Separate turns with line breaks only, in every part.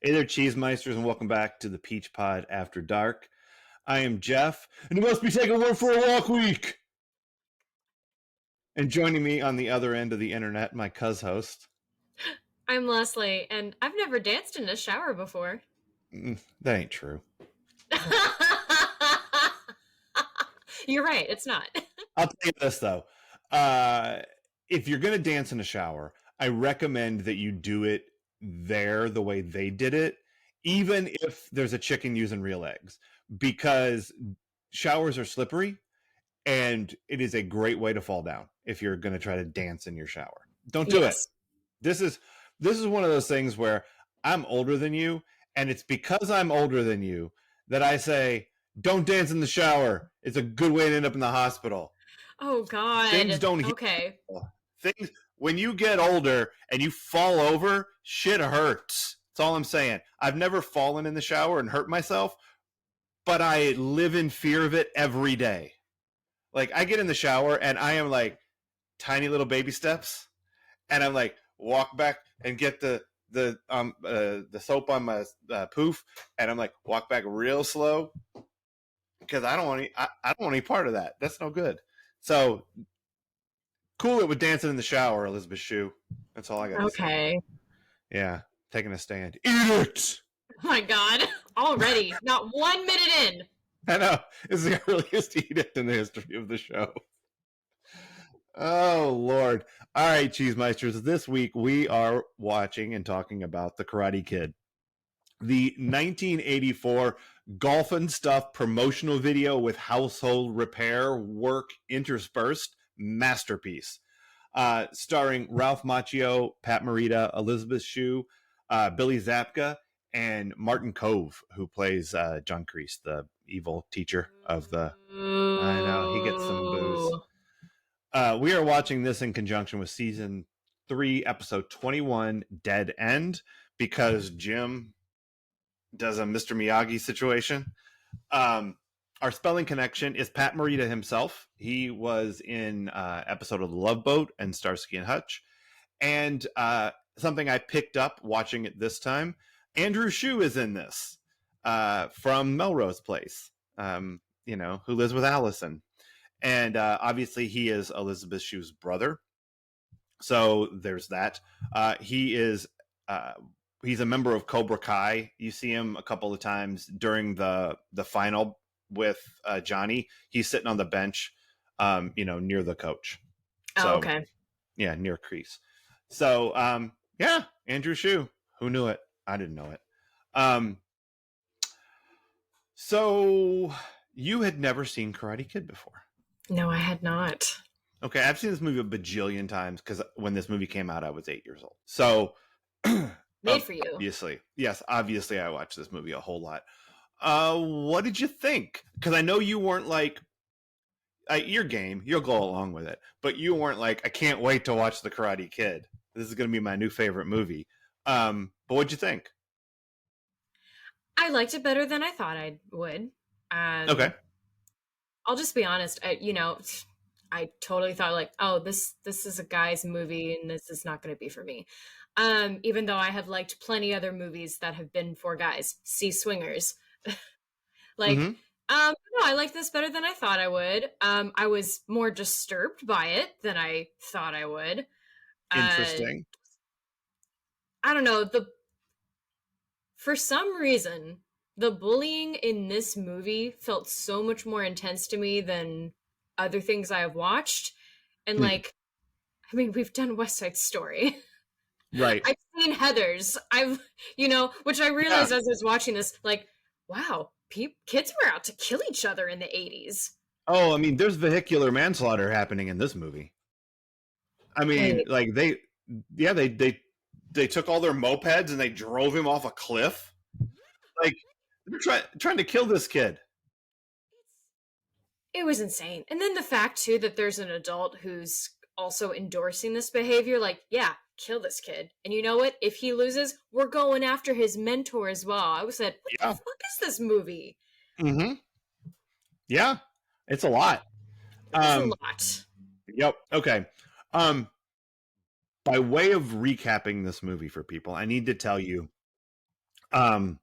Hey there, Cheese Meisters, and welcome back to the Peach Pod After Dark. I am Jeff, and it must be taking one for a walk week. And joining me on the other end of the internet, my host.
I'm Leslie, and I've never danced in a shower before.
That ain't true.
You're right, it's not.
I'll tell you this, though. If you're going to dance in a shower, I recommend that you do it there the way they did it, even if there's a chicken using real eggs, because showers are slippery and it is a great way to fall down if you're going to try to dance in your shower. Don't do it. This is one of those things where I'm older than you, and it's because I'm older than you that I say, don't dance in the shower. It's a good way to end up in the hospital.
Oh, God.
Things don't heal.
Okay.
Things, when you get older and you fall over, shit hurts. That's all I'm saying. I've never fallen in the shower and hurt myself, but I live in fear of it every day. Like, I get in the shower and I am like tiny little baby steps, and I'm like, walk back and get the soap on my poof, and I'm like, walk back real slow because I don't want any part of that. That's no good. So cool it with dancing in the shower, Elizabeth Shue. That's all I got to say.
Okay.
Yeah, taking a stand. Eat it!
Oh my God. Already. Not 1 minute in.
I know. This is the earliest eat it in the history of the show. Oh, Lord. All right, Cheese Meisters. This week we are watching and talking about The Karate Kid, the 1984 Golf and Stuff promotional video with household repair work interspersed masterpiece. Starring Ralph Macchio, Pat Morita, Elizabeth Shue, Billy Zabka, and Martin Kove, who plays John Kreese, the evil teacher of the... I know, he gets some booze. We are watching this in conjunction with season 3, episode 21, Dead End, because Jim does a Mr. Miyagi situation. Our spelling connection is Pat Morita himself. He was in episode of The Love Boat and Starsky and Hutch. And something I picked up watching it this time, Andrew Shue is in this from Melrose Place, who lives with Allison. And obviously he is Elizabeth Shue's brother. So there's that. He's a member of Cobra Kai. You see him a couple of times during the final with Johnny. He's sitting on the bench, near the coach. So,
okay.
Yeah, near Kreese. So, Andrew Shue. Who knew it? I didn't know it. So you had never seen Karate Kid before?
No, I had not.
Okay, I've seen this movie a bajillion times because when this movie came out, I was 8 years old. So,
made for you.
Obviously, I watched this movie a whole lot. What did you think? Because I know you weren't like, your game, you'll go along with it, but you weren't like, I can't wait to watch The Karate Kid. This is going to be my new favorite movie. But what'd you think?
I liked it better than I thought I would.
Okay.
I'll just be honest. I totally thought like, oh, this is a guy's movie and this is not going to be for me. Even though I have liked plenty other movies that have been for guys. See Swingers. No, I like this better than I thought I would. I was more disturbed by it than I thought I would.
Interesting.
I don't know. For some reason, the bullying in this movie felt so much more intense to me than other things I have watched. And we've done West Side Story.
Right.
I've seen Heathers. Which I realized as I was watching this, like, wow, kids were out to kill each other in the 80s.
Oh, I mean, there's vehicular manslaughter happening in this movie. I mean, like they took all their mopeds and they drove him off a cliff. Like, they're trying to kill this kid.
It was insane. And then the fact, too, that there's an adult who's also endorsing this behavior, like, yeah, kill this kid. And you know what? If he loses, we're going after his mentor as well. I was like, what the fuck is this movie?
Mm-hmm. Yeah, it's a lot.
It's a lot.
Yep. Okay. By way of recapping this movie for people, I need to tell you Um,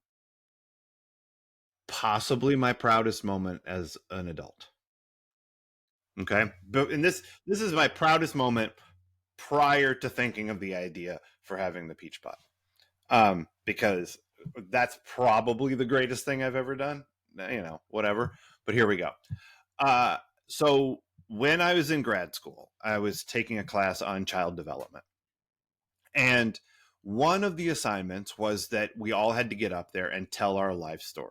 possibly my proudest moment as an adult. Okay, but and this is my proudest moment prior to thinking of the idea for having the peach pod, because that's probably the greatest thing I've ever done. You know, whatever. But here we go. Uh, so when I was in grad school, I was taking a class on child development, and one of the assignments was that we all had to get up there and tell our life story.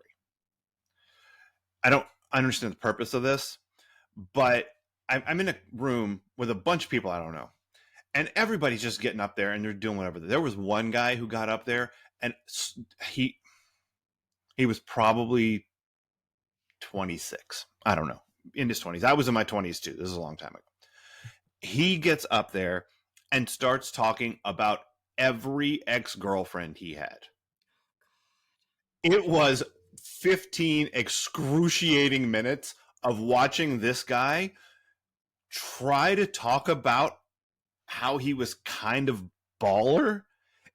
I don't understand the purpose of this, but I'm in a room with a bunch of people I don't know, and everybody's just getting up there and they're doing whatever. There was one guy who got up there, and he was probably 26. I don't know, in his 20s. I was in my 20s too. This is a long time ago. He gets up there and starts talking about every ex-girlfriend he had. It was 15 excruciating minutes of watching this guy try to talk about how he was kind of baller.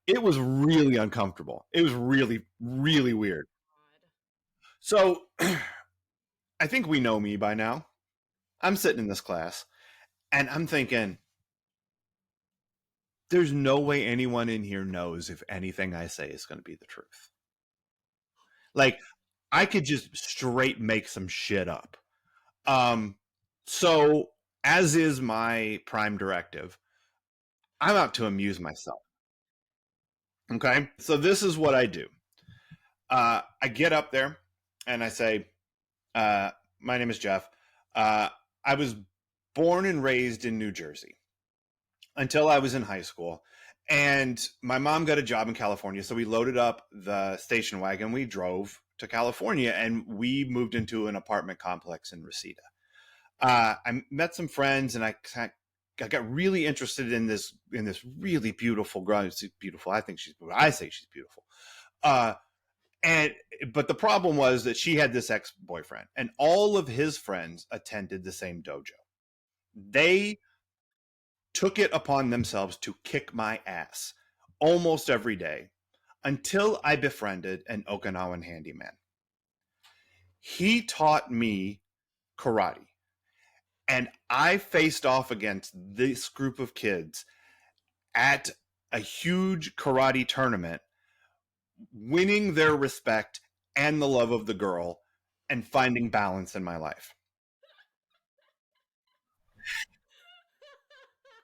It was really uncomfortable. It was really, really weird. So I think we know me by now. I'm sitting in this class and I'm thinking, there's no way anyone in here knows if anything I say is going to be the truth. Like, I could just straight make some shit up. So as is my prime directive, I'm out to amuse myself. Okay. So this is what I do. I get up there and I say, my name is Jeff. I was born and raised in New Jersey until I was in high school. And my mom got a job in California. So we loaded up the station wagon. We drove to California and we moved into an apartment complex in Reseda. I met some friends and I got really interested in this really beautiful girl. She's beautiful. I think she's beautiful. I say she's beautiful. But the problem was that she had this ex-boyfriend and all of his friends attended the same dojo. They took it upon themselves to kick my ass almost every day until I befriended an Okinawan handyman. He taught me karate. And I faced off against this group of kids at a huge karate tournament, winning their respect and the love of the girl and finding balance in my life.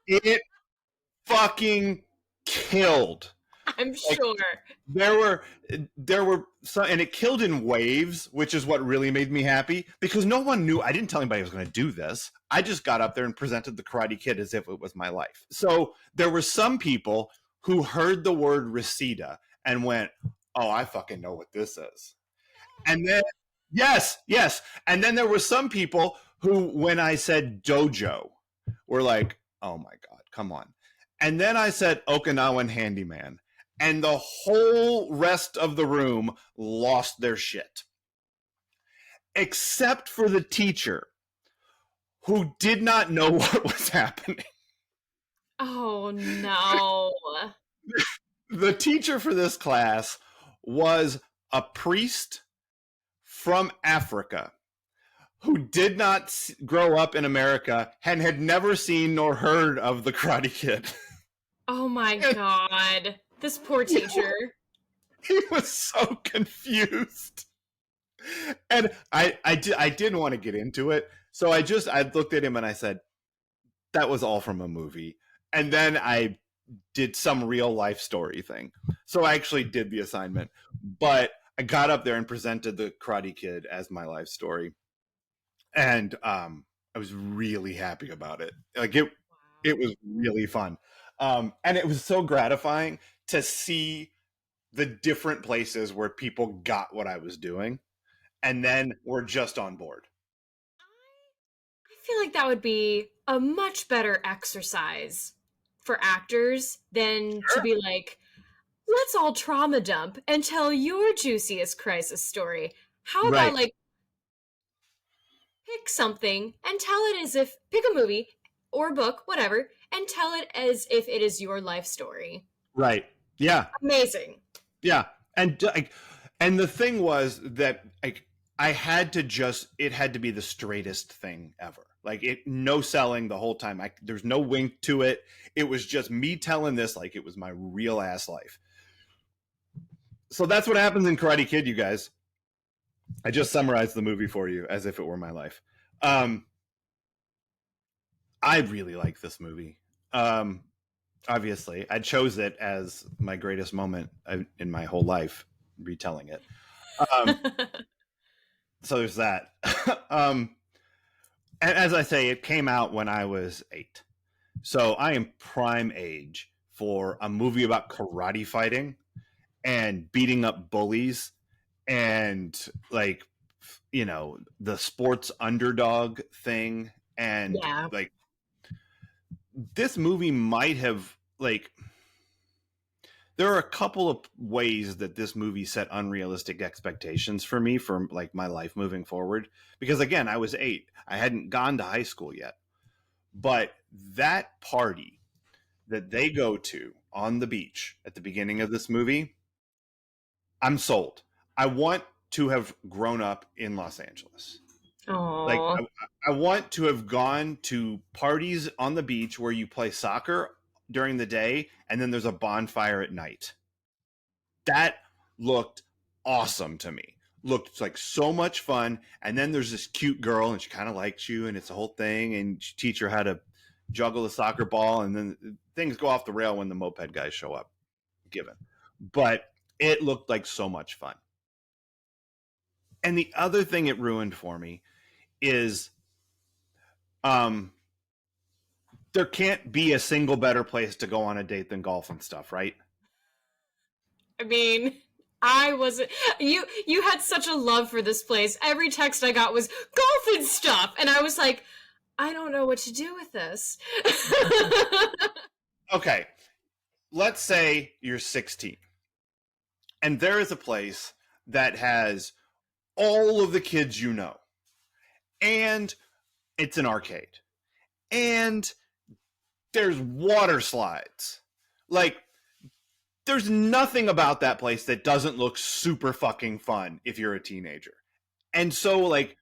It fucking killed.
I'm
Like,
sure.
there were some, and it killed in waves, which is what really made me happy because no one knew. I didn't tell anybody I was going to do this. I just got up there and presented the Karate Kid as if it was my life. So there were some people who heard the word Reseda and went, "Oh, I fucking know what this is." And then yes, and then there were some people who, when I said dojo, were like, "Oh my god, come on." And then I said Okinawan handyman. And the whole rest of the room lost their shit. Except for the teacher, who did not know what was happening.
Oh no.
The teacher for this class was a priest from Africa who did not grow up in America and had never seen nor heard of the Karate Kid.
Oh my god. This poor teacher.
He was so confused. And I didn't want to get into it. So I looked at him and I said, that was all from a movie. And then I did some real life story thing. So I actually did the assignment. But I got up there and presented the Karate Kid as my life story. And I was really happy about it. Like it was really fun. And it was so gratifying to see the different places where people got what I was doing and then were just on board.
I feel like that would be a much better exercise for actors than to be like, let's all trauma dump and tell your juiciest crisis story. How about like pick something and tell it as if, pick a movie or book, whatever, and tell it as if it is your life story.
Right. Yeah.
Amazing.
Yeah. And like, and the thing was that like I had to just it had to be the straightest thing ever. Like it, no selling the whole time. There's no wink to it. It was just me telling this like it was my real ass life. So that's what happens in Karate Kid, you guys. I just summarized the movie for you as if it were my life. Um, I really like this movie. Obviously, I chose it as my greatest moment in my whole life, retelling it. Um, so there's that. um, and as I say, it came out when I was 8. So I am prime age for a movie about karate fighting and beating up bullies and like the sports underdog thing and
Yeah.
like this movie might have like there are a couple of ways that this movie set unrealistic expectations for me for like my life moving forward because again I was 8, I hadn't gone to high school yet, but that party that they go to on the beach at the beginning of this movie, I'm sold. I want to have grown up in Los Angeles. Like
Oh,
I want to have gone to parties on the beach where you play soccer during the day and then there's a bonfire at night. That looked awesome to me. Looked like so much fun. And then there's this cute girl and she kind of likes you and it's a whole thing and you teach her how to juggle a soccer ball and then things go off the rail when the moped guys show up, given. But it looked like so much fun. And the other thing it ruined for me is um there can't be a single better place to go on a date than golf and stuff, right?
I mean, I wasn't. You had such a love for this place. Every text I got was golf and stuff, and I was like, I don't know what to do with this.
Okay, let's say you're 16 and there is a place that has all of the kids you know, and it's an arcade, and there's water slides. Like, there's nothing about that place that doesn't look super fucking fun if you're a teenager. And so, like,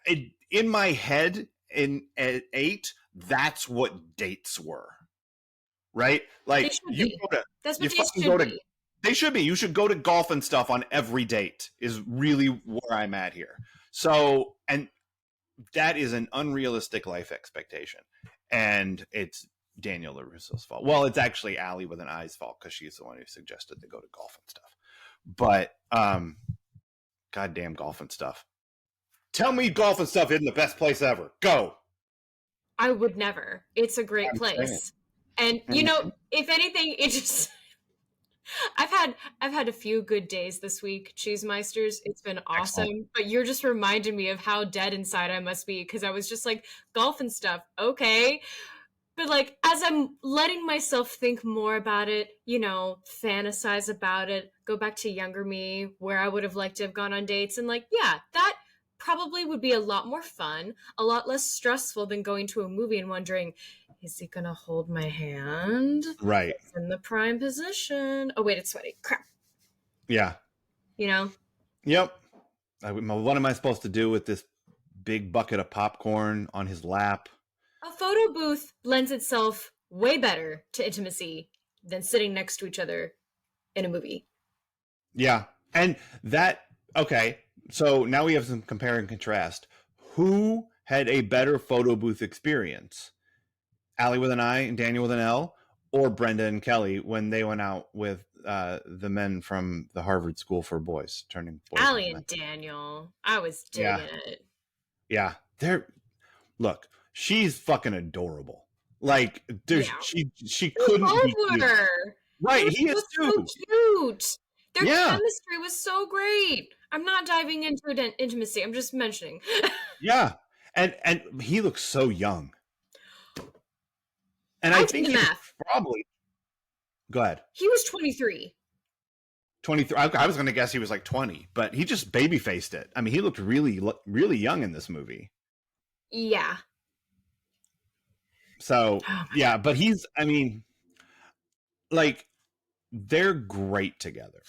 in my head, at 8, that's what dates were, right?
They
Like,
should be. That's what
you
dates
fucking
should
go to
be.
they should be. You should go to golf and stuff on every date is really where I'm at here. So, and that is an unrealistic life expectation. And it's Daniel LaRusso's fault. Well, it's actually Allie with an I's fault because she's the one who suggested to go to golf and stuff. But goddamn golf and stuff. Tell me golf and stuff isn't the best place ever. Go.
I would never. It's a great
I'm saying.
place. And if anything, it just I've had a few good days this week, Cheese Meisters. It's been
Excellent.
awesome. But you're just reminding me of how dead inside I must be because I was just like, golf and stuff, okay. But like as I'm letting myself think more about it, fantasize about it, go back to younger me where I would have liked to have gone on dates and like, yeah, that probably would be a lot more fun, a lot less stressful than going to a movie and wondering, is he gonna hold my hand?
Right.
It's in the prime position. Oh wait, it's sweaty. Crap.
Yeah.
You know?
Yep. What am I supposed to do with this big bucket of popcorn on his lap?
A photo booth lends itself way better to intimacy than sitting next to each other in a movie.
Yeah. And that, okay. So now we have some compare and contrast. Who had a better photo booth experience? Allie with an I and Daniel with an L, or Brenda and Kelly when they went out with the men from the Harvard School for Boys, turning boys
Allie
into men.
and Daniel. I was digging
Yeah.
it.
Yeah. Look, she's fucking adorable. Like there's
Yeah.
she couldn't be cute.
Her.
Right, he is
so
too.
cute. Their
Yeah.
chemistry was so great. I'm not diving into intimacy. I'm just mentioning.
Yeah. And he looks so young. And I think
the
he was
math.
probably go ahead.
He was 23.
23. I was going to guess he was like 20, but he just baby faced it. I mean, he looked really, really young in this movie.
Yeah.
So, yeah, but he's, I mean, like, they're great together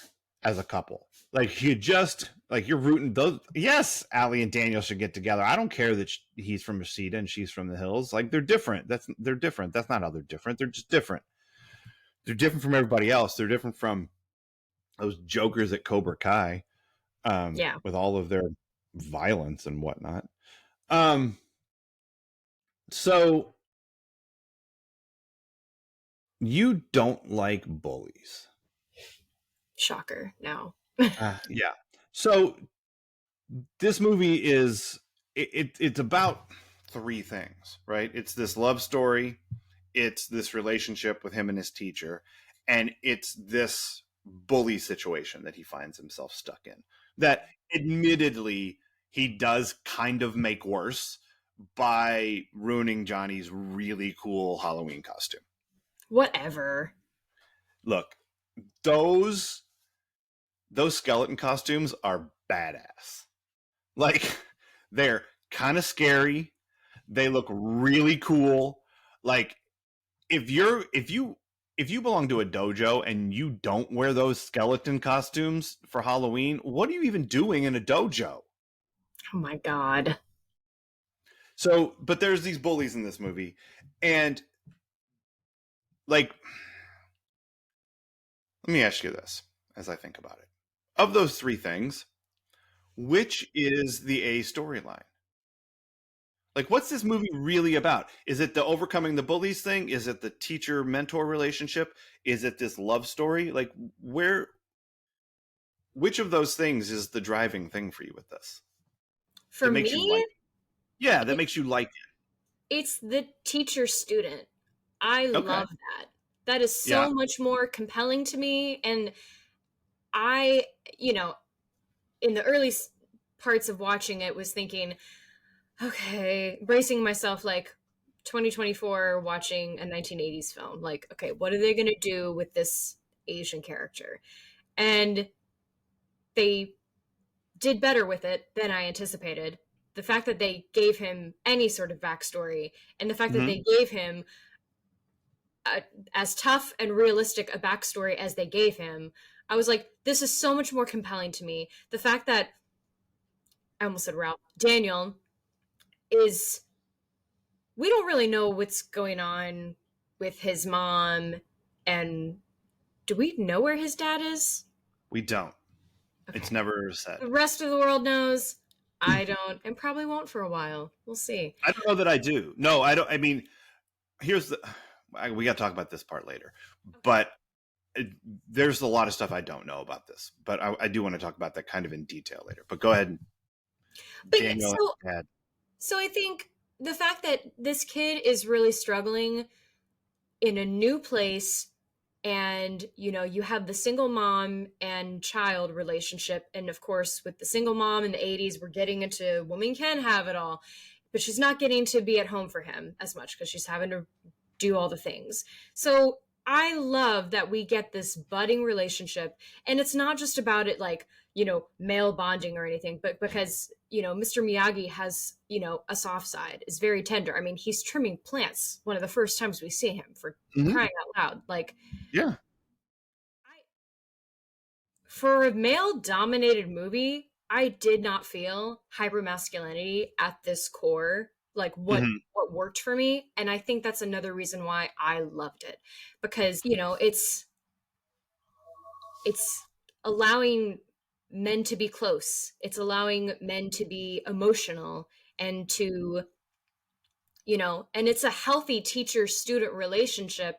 as a couple. Like you're rooting those. Yes, Allie and Daniel should get together. I don't care that he's from Reseda and she's from the hills. Like they're different. They're different. That's not how they're different. They're just different. They're different from everybody else. They're different from those jokers at Cobra Kai, with all of their violence and whatnot. So you don't like bullies.
Shocker. No.
Yeah. So this movie is it's about three things, right? It's this love story, it's this relationship with him and his teacher, and it's this bully situation that he finds himself stuck in. That admittedly he does kind of make worse by ruining Johnny's really cool Halloween costume.
Whatever.
Look, those skeleton costumes are badass. Like, they're kind of scary. They look really cool. Like, if you belong to a dojo and you don't wear those skeleton costumes for Halloween, what are you even doing in a dojo?
Oh my God.
So, but there's these bullies in this movie, and like, let me ask you this as I think about it. Of those three things, which is the A storyline? Like, what's this movie really about? Is it the overcoming the bullies thing? Is it the teacher mentor relationship? Is it this love story? Like, which of those things is the driving thing for you with this?
For
that makes you
me,
like it? Yeah, that makes you like it.
it's the teacher student. I
Okay.
love that. That is so much more compelling to me. And I, in the early parts of watching it, was thinking, okay, bracing myself like 2024 watching a 1980s film. Like, okay, what are they going to do with this Asian character? And they did better with it than I anticipated. The fact that they gave him any sort of backstory, and the fact that they gave him as tough and realistic a backstory as they gave him, I was like, this is so much more compelling to me. The fact that, I almost said Ralph, Daniel is, we don't really know what's going on with his mom, and do we know where his dad is?
We don't. Okay. It's never said.
The rest of the world knows. I don't, and probably won't for a while. We'll see.
I don't know that I do. No, I don't. I mean, here's the. We got to talk about this part later, but there's a lot of stuff I don't know about this. But I do want to talk about that kind of in detail later. But go ahead.
But Daniel, so I think the fact that this kid is really struggling in a new place, and you have the single mom and child relationship, and of course with the single mom in the 80s, we're getting into women can have it all, but she's not getting to be at home for him as much because she's having to do all the things. So I love that we get this budding relationship, and it's not just about it like male bonding or anything, but because Mr. Miyagi has a soft side, is very tender. I mean, he's trimming plants one of the first times we see him, for crying out loud. Like,
yeah,
for a male dominated movie, I did not feel hypermasculinity at this core, like what worked for me. And I think that's another reason why I loved it, because it's allowing men to be close. It's allowing men to be emotional and to, and it's a healthy teacher-student relationship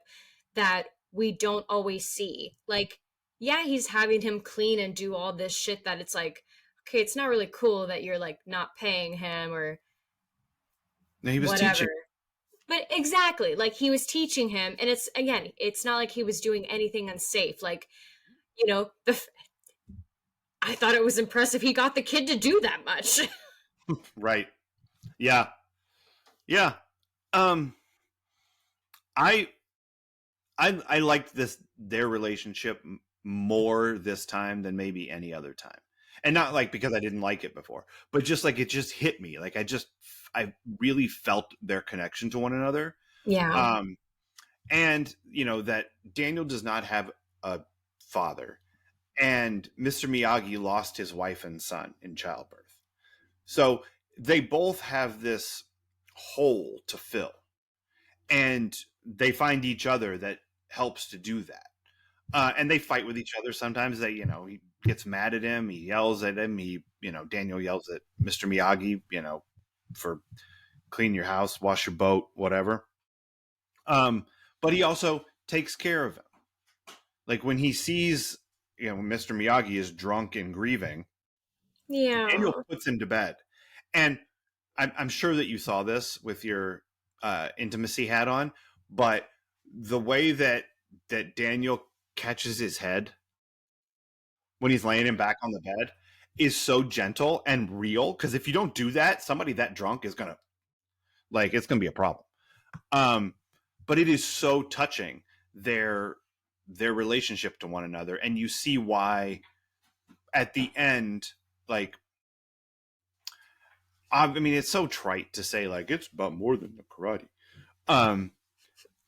that we don't always see. Like, yeah, he's having him clean and do all this shit that it's like, okay, it's not really cool that you're like not paying him or
he was whatever. Teaching.
But exactly, like he was teaching him, and it's not like he was doing anything unsafe. Like, I thought it was impressive he got the kid to do that much.
Right. Yeah. Yeah. I liked their relationship more this time than maybe any other time. And not like because I didn't like it before, but just like it just hit me. Like I really felt their connection to one another.
Yeah.
And that Daniel does not have a father, and Mr. Miyagi lost his wife and son in childbirth. So they both have this hole to fill, and they find each other that helps to do that. And they fight with each other. Sometimes he gets mad at him. He yells at him. Daniel yells at Mr. Miyagi, for clean your house, wash your boat, whatever. But he also takes care of him. Like when he sees, Mr. Miyagi is drunk and grieving, Daniel puts him to bed. And I'm sure that you saw this with your intimacy hat on, but the way that Daniel catches his head when he's laying him back on the bed is so gentle and real. Because if you don't do that, somebody that drunk is gonna it's gonna be a problem. But it is so touching, their relationship to one another, and you see why at the end, I mean, it's so trite to say it's about more than the karate.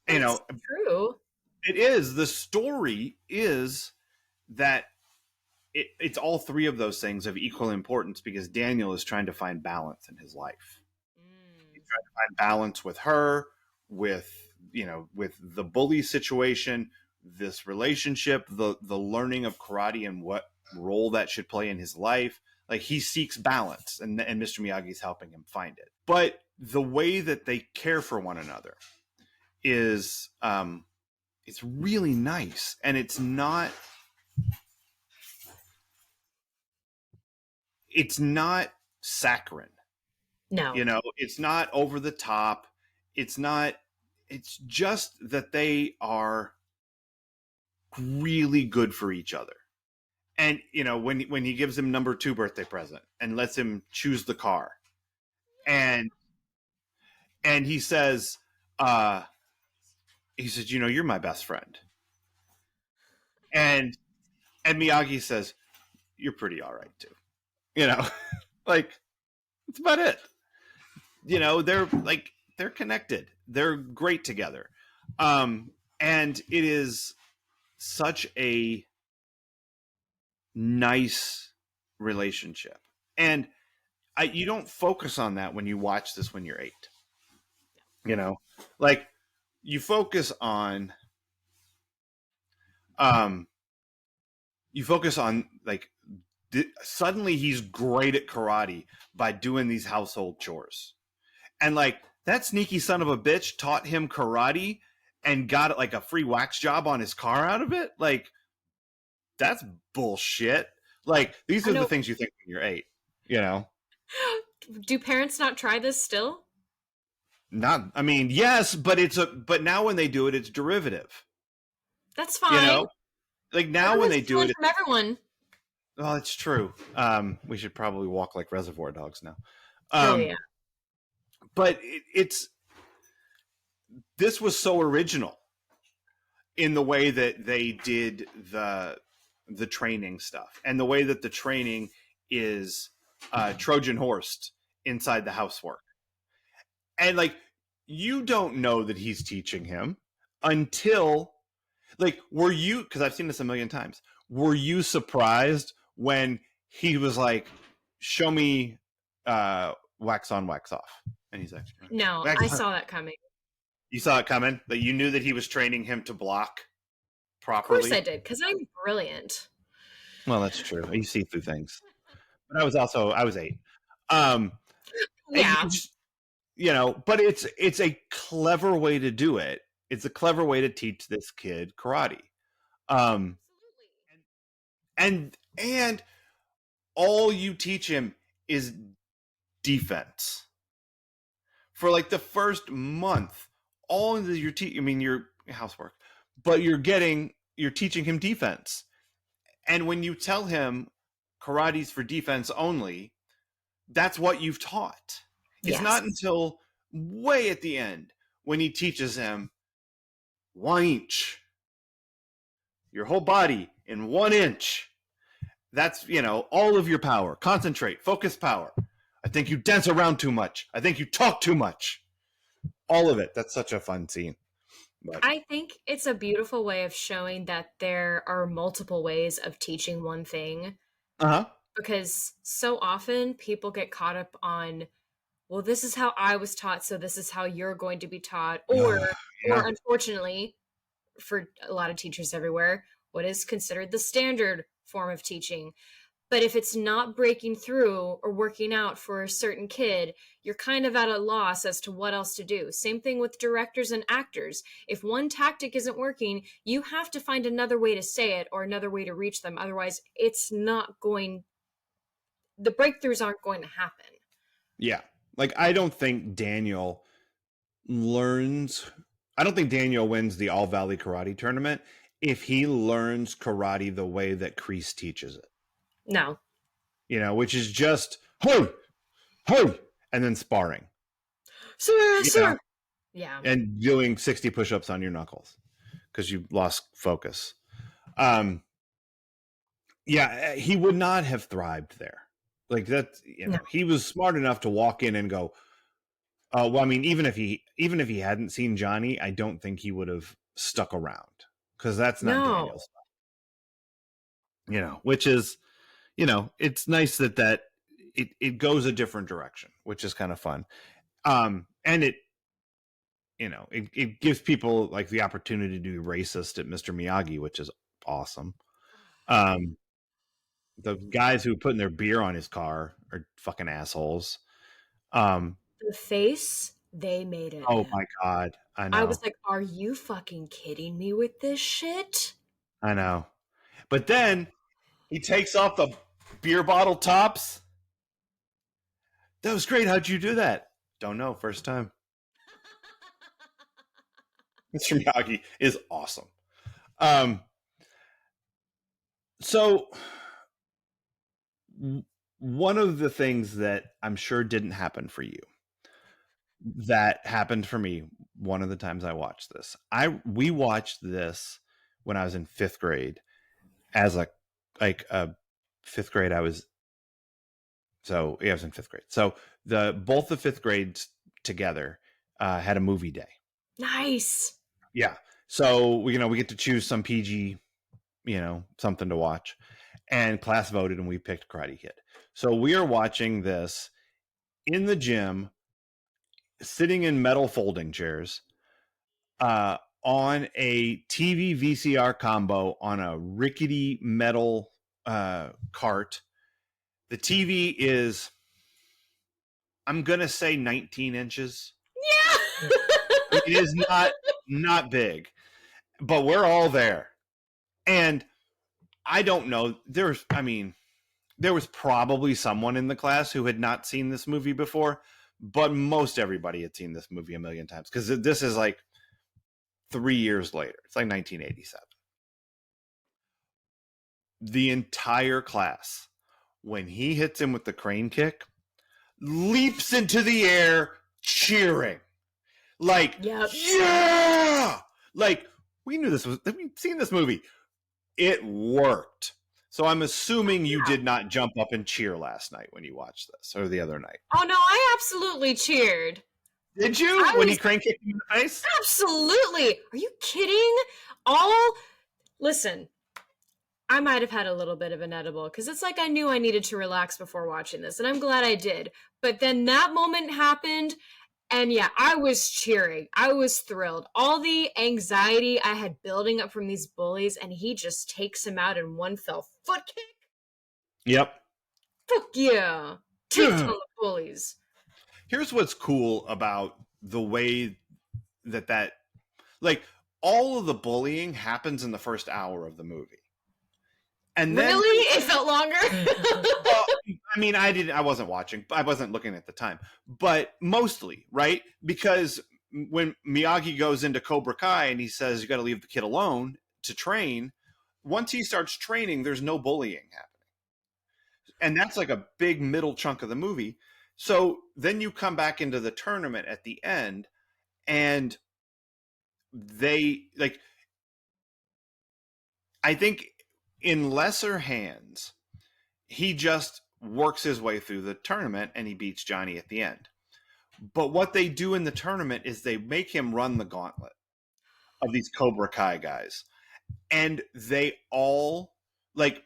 It's true.
It is. The story is that it's all three of those things of equal importance, because Daniel is trying to find balance in his life. He's trying to find balance with her, with the bully situation, this relationship, the learning of karate and what role that should play in his life. He seeks balance, and Mr. Miyagi is helping him find it. But the way that they care for one another is it's really nice, and it's not saccharine.
No.
It's not over the top. It's just that they are really good for each other. And when he gives him number 2 birthday present and lets him choose the car, and he says, you're my best friend. And Miyagi says, you're pretty all right too. That's about it. They're connected. They're great together. And it is such a nice relationship. And you don't focus on that when you watch this when you're 8. You focus on suddenly he's great at karate by doing these household chores. And that sneaky son of a bitch taught him karate and got a free wax job on his car out of it. That's bullshit. These are the things you think when you're 8,
Do parents not try this still?
Yes, but now when they do it, it's derivative.
That's fine.
Now when they do it,
from everyone.
Well, it's true. We should probably walk like Reservoir Dogs now.
Yeah.
But this was so original in the way that they did the training stuff, and the way that the training is Trojan horsed inside the housework. And you don't know that he's teaching him until were you, because I've seen this a million times, were you surprised when he was show me wax on, wax off? And he's like,
no, I saw that coming.
You saw it coming? That you knew that he was training him to block properly?
Of course I did, because I'm brilliant.
Well, that's true. You see through things. But I was 8.
Yeah.
But it's a clever way to do it. It's a clever way to teach this kid karate. And all you teach him is defense. For the first month, all of your your housework, but you're teaching him defense. And when you tell him karate's for defense only, that's what you've taught. It's not until way at the end when he teaches him 1 inch, your whole body in 1 inch. That's, all of your power. Concentrate, focus power. I think you dance around too much. I think you talk too much. All of it. That's such a fun scene. But
I think it's a beautiful way of showing that there are multiple ways of teaching one thing,
uh-huh.
because so often people get caught up on, well, this is how I was taught, so this is how you're going to be taught, or
Yeah.
unfortunately, for a lot of teachers everywhere, what is considered the standard form of teaching. But if it's not breaking through or working out for a certain kid, you're kind of at a loss as to what else to do. Same thing with directors and actors. If one tactic isn't working, you have to find another way to say it or another way to reach them. Otherwise, it's not going, the breakthroughs aren't going to happen.
Yeah. Like I don't think Daniel learns I don't think Daniel wins the All Valley Karate Tournament if he learns karate the way that Kreese teaches it.
No.
Which is just hey, hey, and then sparring.
Sir,
You know,
sir. Yeah.
and doing 60 push-ups on your knuckles because you lost focus. Yeah, he would not have thrived there. Like that,
No.
he was smart enough to walk in and go, well, I mean, even if he hadn't seen Johnny, I don't think he would have stuck around because that's not
No.
Daniel's stuff. Which is, it's nice that it goes a different direction, which is kind of fun. And it gives people like the opportunity to be racist at Mr. Miyagi, which is awesome. The guys who putting their beer on his car are fucking assholes.
The face they made it.
Oh my God. I know.
I was like, are you fucking kidding me with this shit?
I know. But then he takes off the beer bottle tops. That was great. How'd you do that? Don't know. First time. Mr. Miyagi is awesome. So one of the things that I'm sure didn't happen for you that happened for me one of the times I watched this. We watched this when I was in 5th grade as a fifth grade. I was in 5th grade. So both the 5th grades together had a movie day.
Nice.
Yeah. So we get to choose some PG, something to watch, and class voted and we picked Karate Kid. So we are watching this in the gym, sitting in metal folding chairs, on a TV VCR combo on a rickety metal cart. The TV is, I'm gonna say 19 inches.
Yeah.
It is not big, but we're all there. And I don't know, there was probably someone in the class who had not seen this movie before, but most everybody had seen this movie a million times because this is like 3 years later. It's like 1987. The entire class, when he hits him with the crane kick, leaps into the air cheering. Like,
yep.
Yeah! Like, we've seen this movie. It worked. So I'm assuming you did not jump up and cheer last night when you watched this, or the other night.
Oh no, I absolutely cheered.
Did you? When he crane kicked you in the face?
Absolutely. Are you kidding? Listen, I might have had a little bit of an edible because it's like I knew I needed to relax before watching this, and I'm glad I did. But then that moment happened, and yeah, I was cheering. I was thrilled. All the anxiety I had building up from these bullies, and he just takes him out in one fell foot kick.
Yep.
Fuck yeah. Take down the bullies.
Here's what's cool about the way that like all of the bullying happens in the first hour of the movie. And then,
really? It felt longer?
I mean, I wasn't watching. I wasn't looking at the time. But mostly, right? Because when Miyagi goes into Cobra Kai and he says, you got to leave the kid alone to train, once he starts training, there's no bullying happening. And that's like a big middle chunk of the movie. So then you come back into the tournament at the end, and they, like, I think in lesser hands, he just works his way through the tournament and he beats Johnny at the end. But what they do in the tournament is they make him run the gauntlet. of these Cobra Kai guys. And they all, like,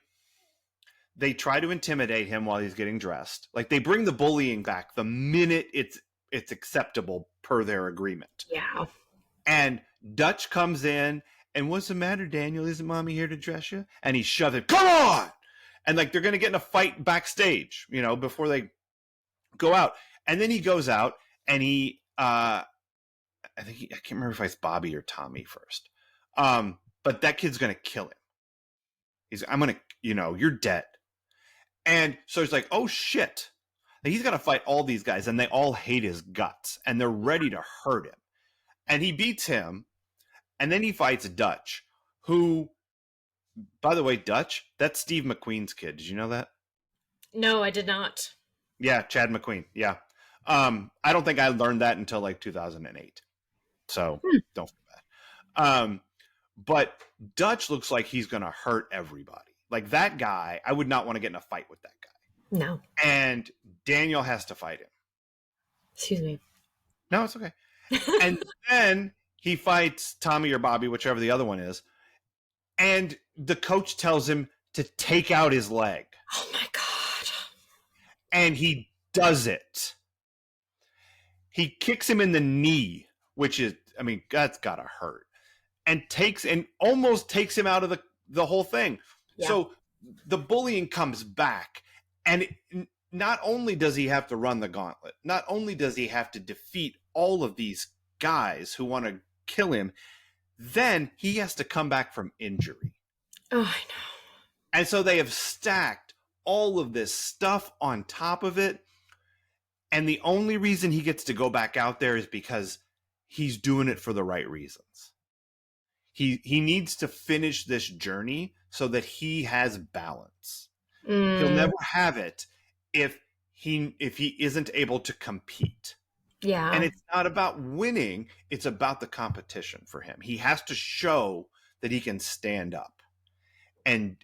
they try to intimidate him while he's getting dressed. Like, they bring the bullying back the minute it's acceptable per their agreement.
Yeah.
And Dutch comes in, and what's the matter, Daniel? Isn't mommy here to dress you? And he shoves it. Come on! And like they're going to get in a fight backstage, you know, before they go out. And then he goes out, and he, I can't remember if it's Bobby or Tommy first. But that kid's going to kill him. I'm going to, you know, you're dead. And so he's like, oh shit. And he's got to fight all these guys, and they all hate his guts, and they're ready to hurt him. And he beats him, and then he fights Dutch, who, by the way, Dutch, that's Steve McQueen's kid. Did you know that?
No, I did not.
Yeah, Chad McQueen. Yeah. I don't think I learned that until like 2008. So don't feel bad. But Dutch looks like he's going to hurt everybody. Like that guy, I would not want to get in a fight with that guy.
No.
And Daniel has to fight him.
Excuse me.
No, it's okay. And then he fights Tommy or Bobby, whichever the other one is. And the coach tells him to take out his leg.
Oh my God.
And he does it. He kicks him in the knee, which is, I mean, that's got to hurt. And almost takes him out of the whole thing. Yeah. So the bullying comes back. And not only does he have to run the gauntlet, not only does he have to defeat all of these guys who want to kill him, then he has to come back from injury.
Oh, I know.
And so they have stacked all of this stuff on top of it. And the only reason he gets to go back out there is because he's doing it for the right reasons. He needs to finish this journey so that he has balance. He'll never have it if he isn't able to compete.
Yeah.
And it's not about winning, it's about the competition for him. He has to show that he can stand up and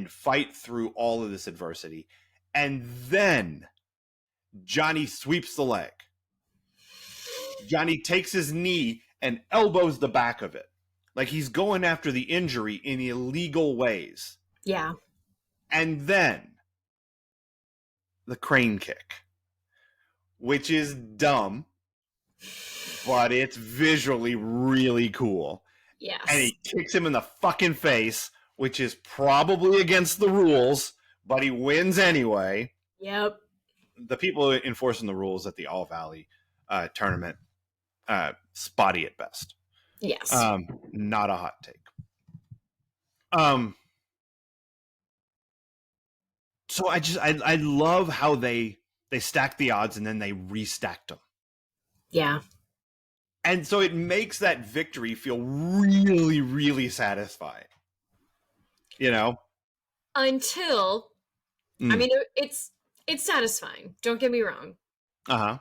fight through all of this adversity. And then Johnny sweeps the leg. Johnny takes his knee and elbows the back of it. Like he's going after the injury in illegal ways.
Yeah.
And then the crane kick, which is dumb, but it's visually really cool.
Yes.
And he kicks him in the fucking face, which is probably against the rules, but he wins anyway.
Yep.
The people enforcing the rules at the All Valley tournament, spotty at best.
Yes.
Not a hot take. So I love how they stacked the odds and then they restacked them.
Yeah.
And so it makes that victory feel really, really satisfying. You know?
Until, I mean, it's satisfying. Don't get me wrong.
Uh-huh.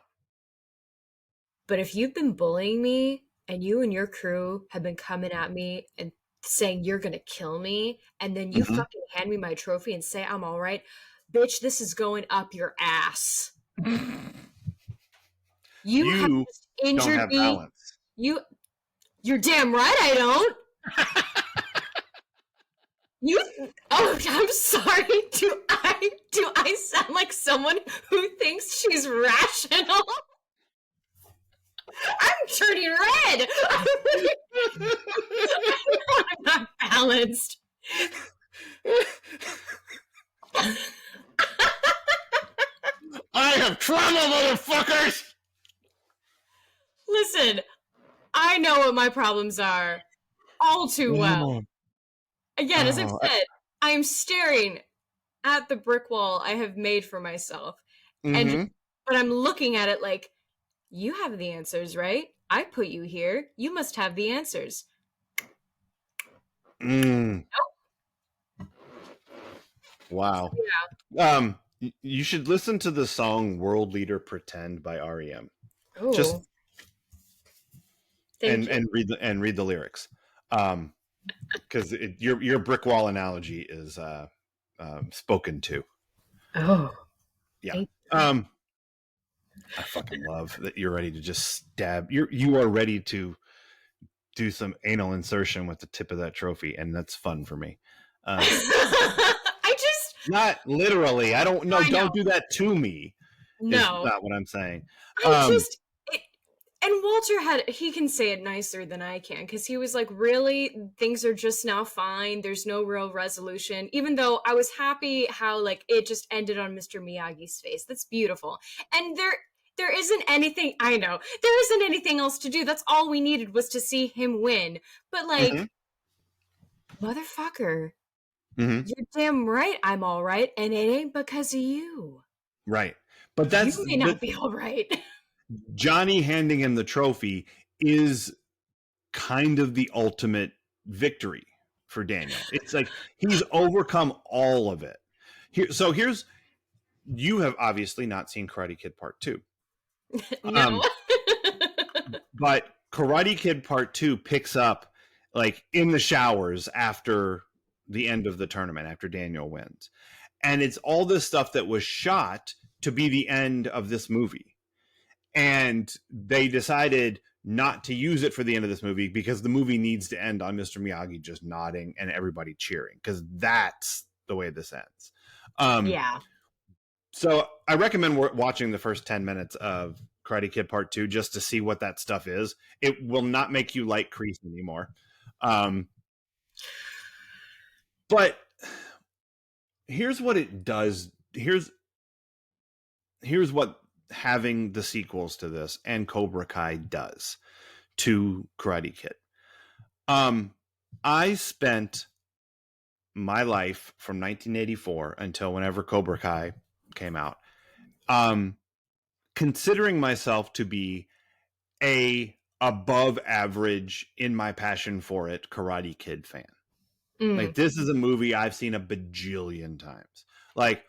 But if you've been bullying me and you and your crew have been coming at me and saying you're going to kill me, and then you fucking hand me my trophy and say I'm all right, bitch, this is going up your ass. You have injured
don't have
me.
Balance.
You're damn right I don't. I'm sorry. Do I sound like someone who thinks she's rational? I'm turning red. I'm not balanced.
I have trauma, motherfuckers!
Listen, I know what my problems are all too well. Again, as I've said, I am staring at the brick wall I have made for myself. But I'm looking at it like, you have the answers, right? I put you here. You must have the answers.
Nope. Wow.
Yeah.
You should listen to the song "World Leader Pretend" by REM.
Ooh.
Just
and
read the lyrics, because your brick wall analogy is spoken to.
Oh,
yeah. I fucking love that you're ready to just stab. You are ready to do some anal insertion with the tip of that trophy, and that's fun for me.
I just
Not literally. I don't know.
I know.
Don't do that to me. Is
No.
not what I'm saying.
I just it, and Walter he can say it nicer than I can, because he was like, really, things are just now fine, there's no real resolution, even though I was happy how like it just ended on Mr. Miyagi's face. That's beautiful. And there isn't anything, I know, there isn't anything else to do. That's all we needed, was to see him win. But like, motherfucker, you're damn right I'm all right, and it ain't because of you.
Right. But that's
You may not be all right.
Johnny handing him the trophy is kind of the ultimate victory for Daniel. It's like he's overcome all of it. Here's you have obviously not seen Karate Kid Part 2.
No.
But Karate Kid Part 2 picks up like in the showers after the end of the tournament, after Daniel wins. And it's all this stuff that was shot to be the end of this movie. And they decided not to use it for the end of this movie because the movie needs to end on Mr. Miyagi just nodding and everybody cheering, because that's the way this ends.
Yeah.
So I recommend watching the first 10 minutes of Karate Kid Part 2 just to see what that stuff is. It will not make you like Kreese anymore. But here's what it does. Here's what having the sequels to this and Cobra Kai does to Karate Kid. I spent my life from 1984 until whenever Cobra Kai came out, considering myself to be a above average, in my passion for it, Karate Kid fan. Like, this is a movie I've seen a bajillion times. Like,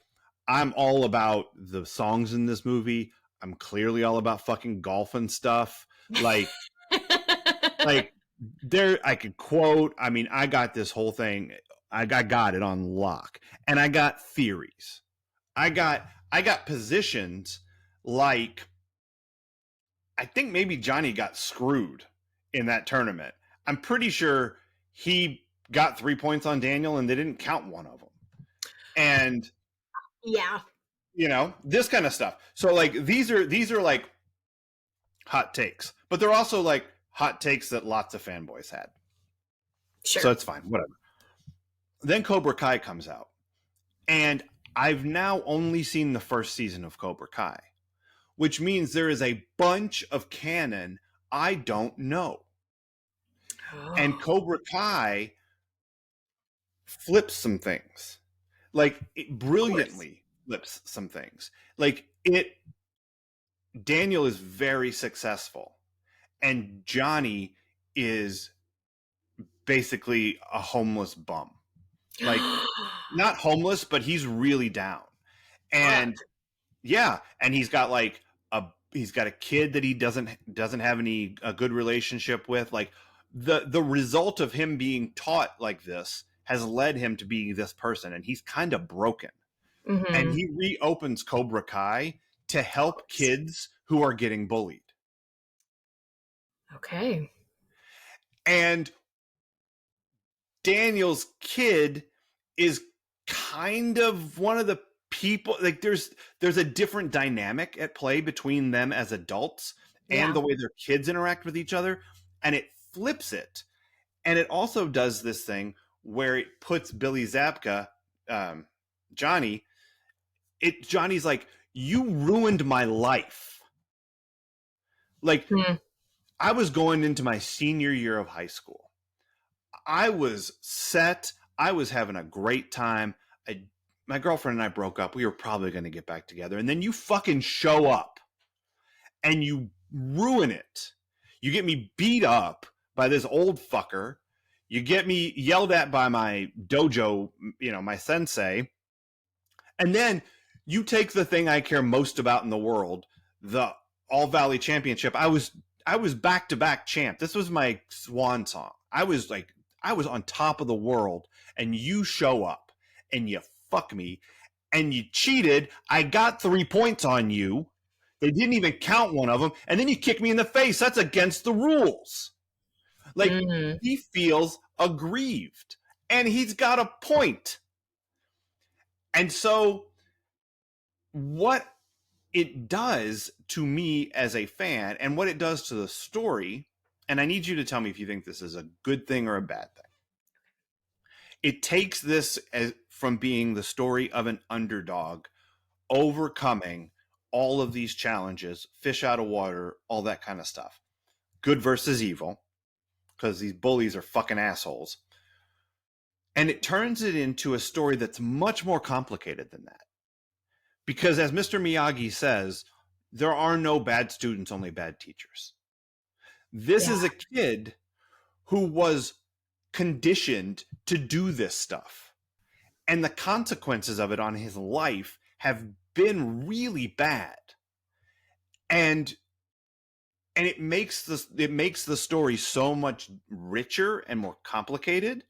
I'm all about the songs in this movie. I'm clearly all about fucking golf and stuff. Like there, I could quote. I mean, I got this whole thing. I got it on lock, and I got theories. I got positions like, I think maybe Johnny got screwed in that tournament. I'm pretty sure he got 3 points on Daniel and they didn't count one of them. And
yeah,
you know, this kind of stuff. So like these are like hot takes, but they're also like hot takes that lots of fanboys had.
sure.
So it's fine, whatever. Then Cobra Kai comes out, and I've now only seen the first season of Cobra Kai, which means there is a bunch of canon I don't know. And Cobra Kai flips some things, like it brilliantly flips some things. Like Daniel is very successful, and Johnny is basically a homeless bum. Like, not homeless, but he's really down. And yeah, and he's got like he's got a kid that he doesn't have a good relationship with. Like, the result of him being taught like this has led him to be this person, and he's kind of broken.
Mm-hmm.
And he reopens Cobra Kai to help kids who are getting bullied.
Okay.
And Daniel's kid is kind of one of the people, like there's a different dynamic at play between them as adults and the way their kids interact with each other, and it flips it. And it also does this thing where it puts Billy Zabka, Johnny's like, you ruined my life. Like, I was going into my senior year of high school. I was set. I was having a great time. My girlfriend and I broke up. We were probably going to get back together. And then you fucking show up and you ruin it. You get me beat up by this old fucker. You get me yelled at by my dojo, my sensei. And then you take the thing I care most about in the world, the All Valley Championship. I was back-to-back champ. This was my swan song. I was on top of the world, and you show up and you fuck me and you cheated. I got 3 points on you. They didn't even count one of them. And then you kick me in the face. That's against the rules. Like,
Mm.
he feels aggrieved, and he's got a point. And so, what it does to me as a fan, and what it does to the story, and I need you to tell me if you think this is a good thing or a bad thing. It takes this from being the story of an underdog overcoming all of these challenges, fish out of water, all that kind of stuff. Good versus evil, because these bullies are fucking assholes. And it turns it into a story that's much more complicated than that. Because as Mr. Miyagi says, there are no bad students, only bad teachers. This
Yeah.
is a kid who was conditioned to do this stuff. And the consequences of it on his life have been really bad. And it makes the story so much richer and more complicated.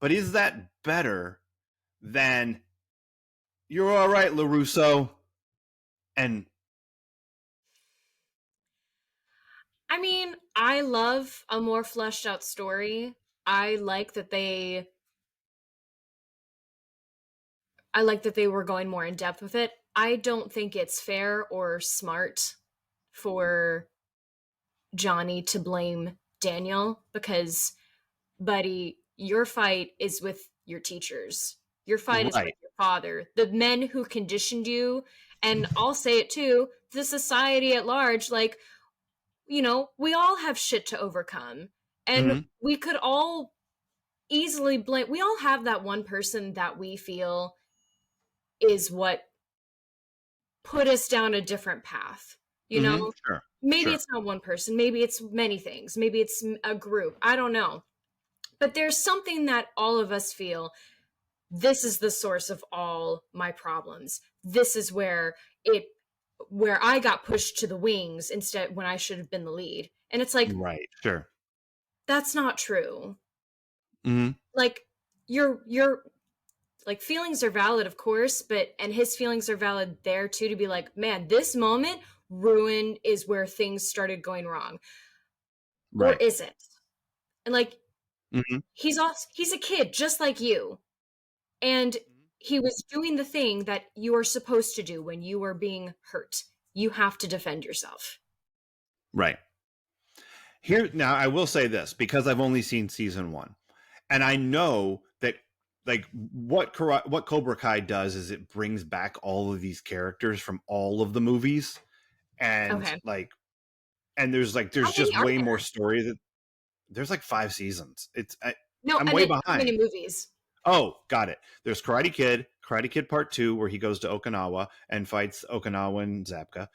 But is that better than you're all right, LaRusso? And
I mean, I love a more fleshed out story. I like that they I like that they were going more in depth with it. I don't think it's fair or smart for Johnny to blame Daniel because, buddy, your fight is with your teachers. Your fight is with
right.
your father, the men who conditioned you. And I'll say it too, the society at large, like, we all have shit to overcome. And
Mm-hmm.
we could all easily blame, we all have that one person that we feel is what put us down a different path. You
Mm-hmm.
know,
Sure.
maybe
Sure.
it's not one person, maybe it's many things, maybe it's a group. I don't know. But there's something that all of us feel this is the source of all my problems. This is where I got pushed to the wings instead when I should have been the lead. And it's like
Right. Sure.
that's not true.
Mm-hmm.
Like your like feelings are valid of course, but and his feelings are valid there too to be like, man, this moment ruined is where things started going wrong. Or
Right.
is it? And like
Mm-hmm.
he's a kid just like you. And he was doing the thing that you are supposed to do when you are being hurt. You have to defend yourself.
Right. Here now, I will say this because I've only seen season 1, and I know that like what Cobra Kai does is it brings back all of these characters from all of the movies, and
Okay.
there's
How many
just
are
way more
there?
story that there's like 5 seasons.
No,
I'm
I
way
meant how
behind.
many movies?
Oh, got it. There's Karate Kid Part 2, where he goes to Okinawa and fights Okinawan Zapka.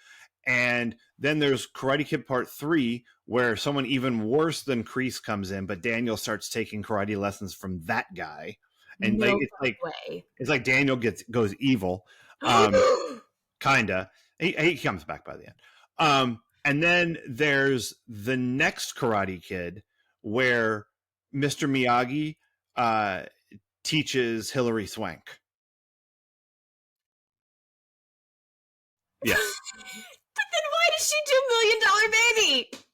And then there's Karate Kid Part 3, where someone even worse than Kreese comes in, but Daniel starts taking karate lessons from that guy. And
No way.
it's like Daniel goes evil. Kinda. He comes back by the end. And then there's the next Karate Kid where Mr. Miyagi teaches Hilary Swank. Yes.
But then why did she do $1 Million Baby?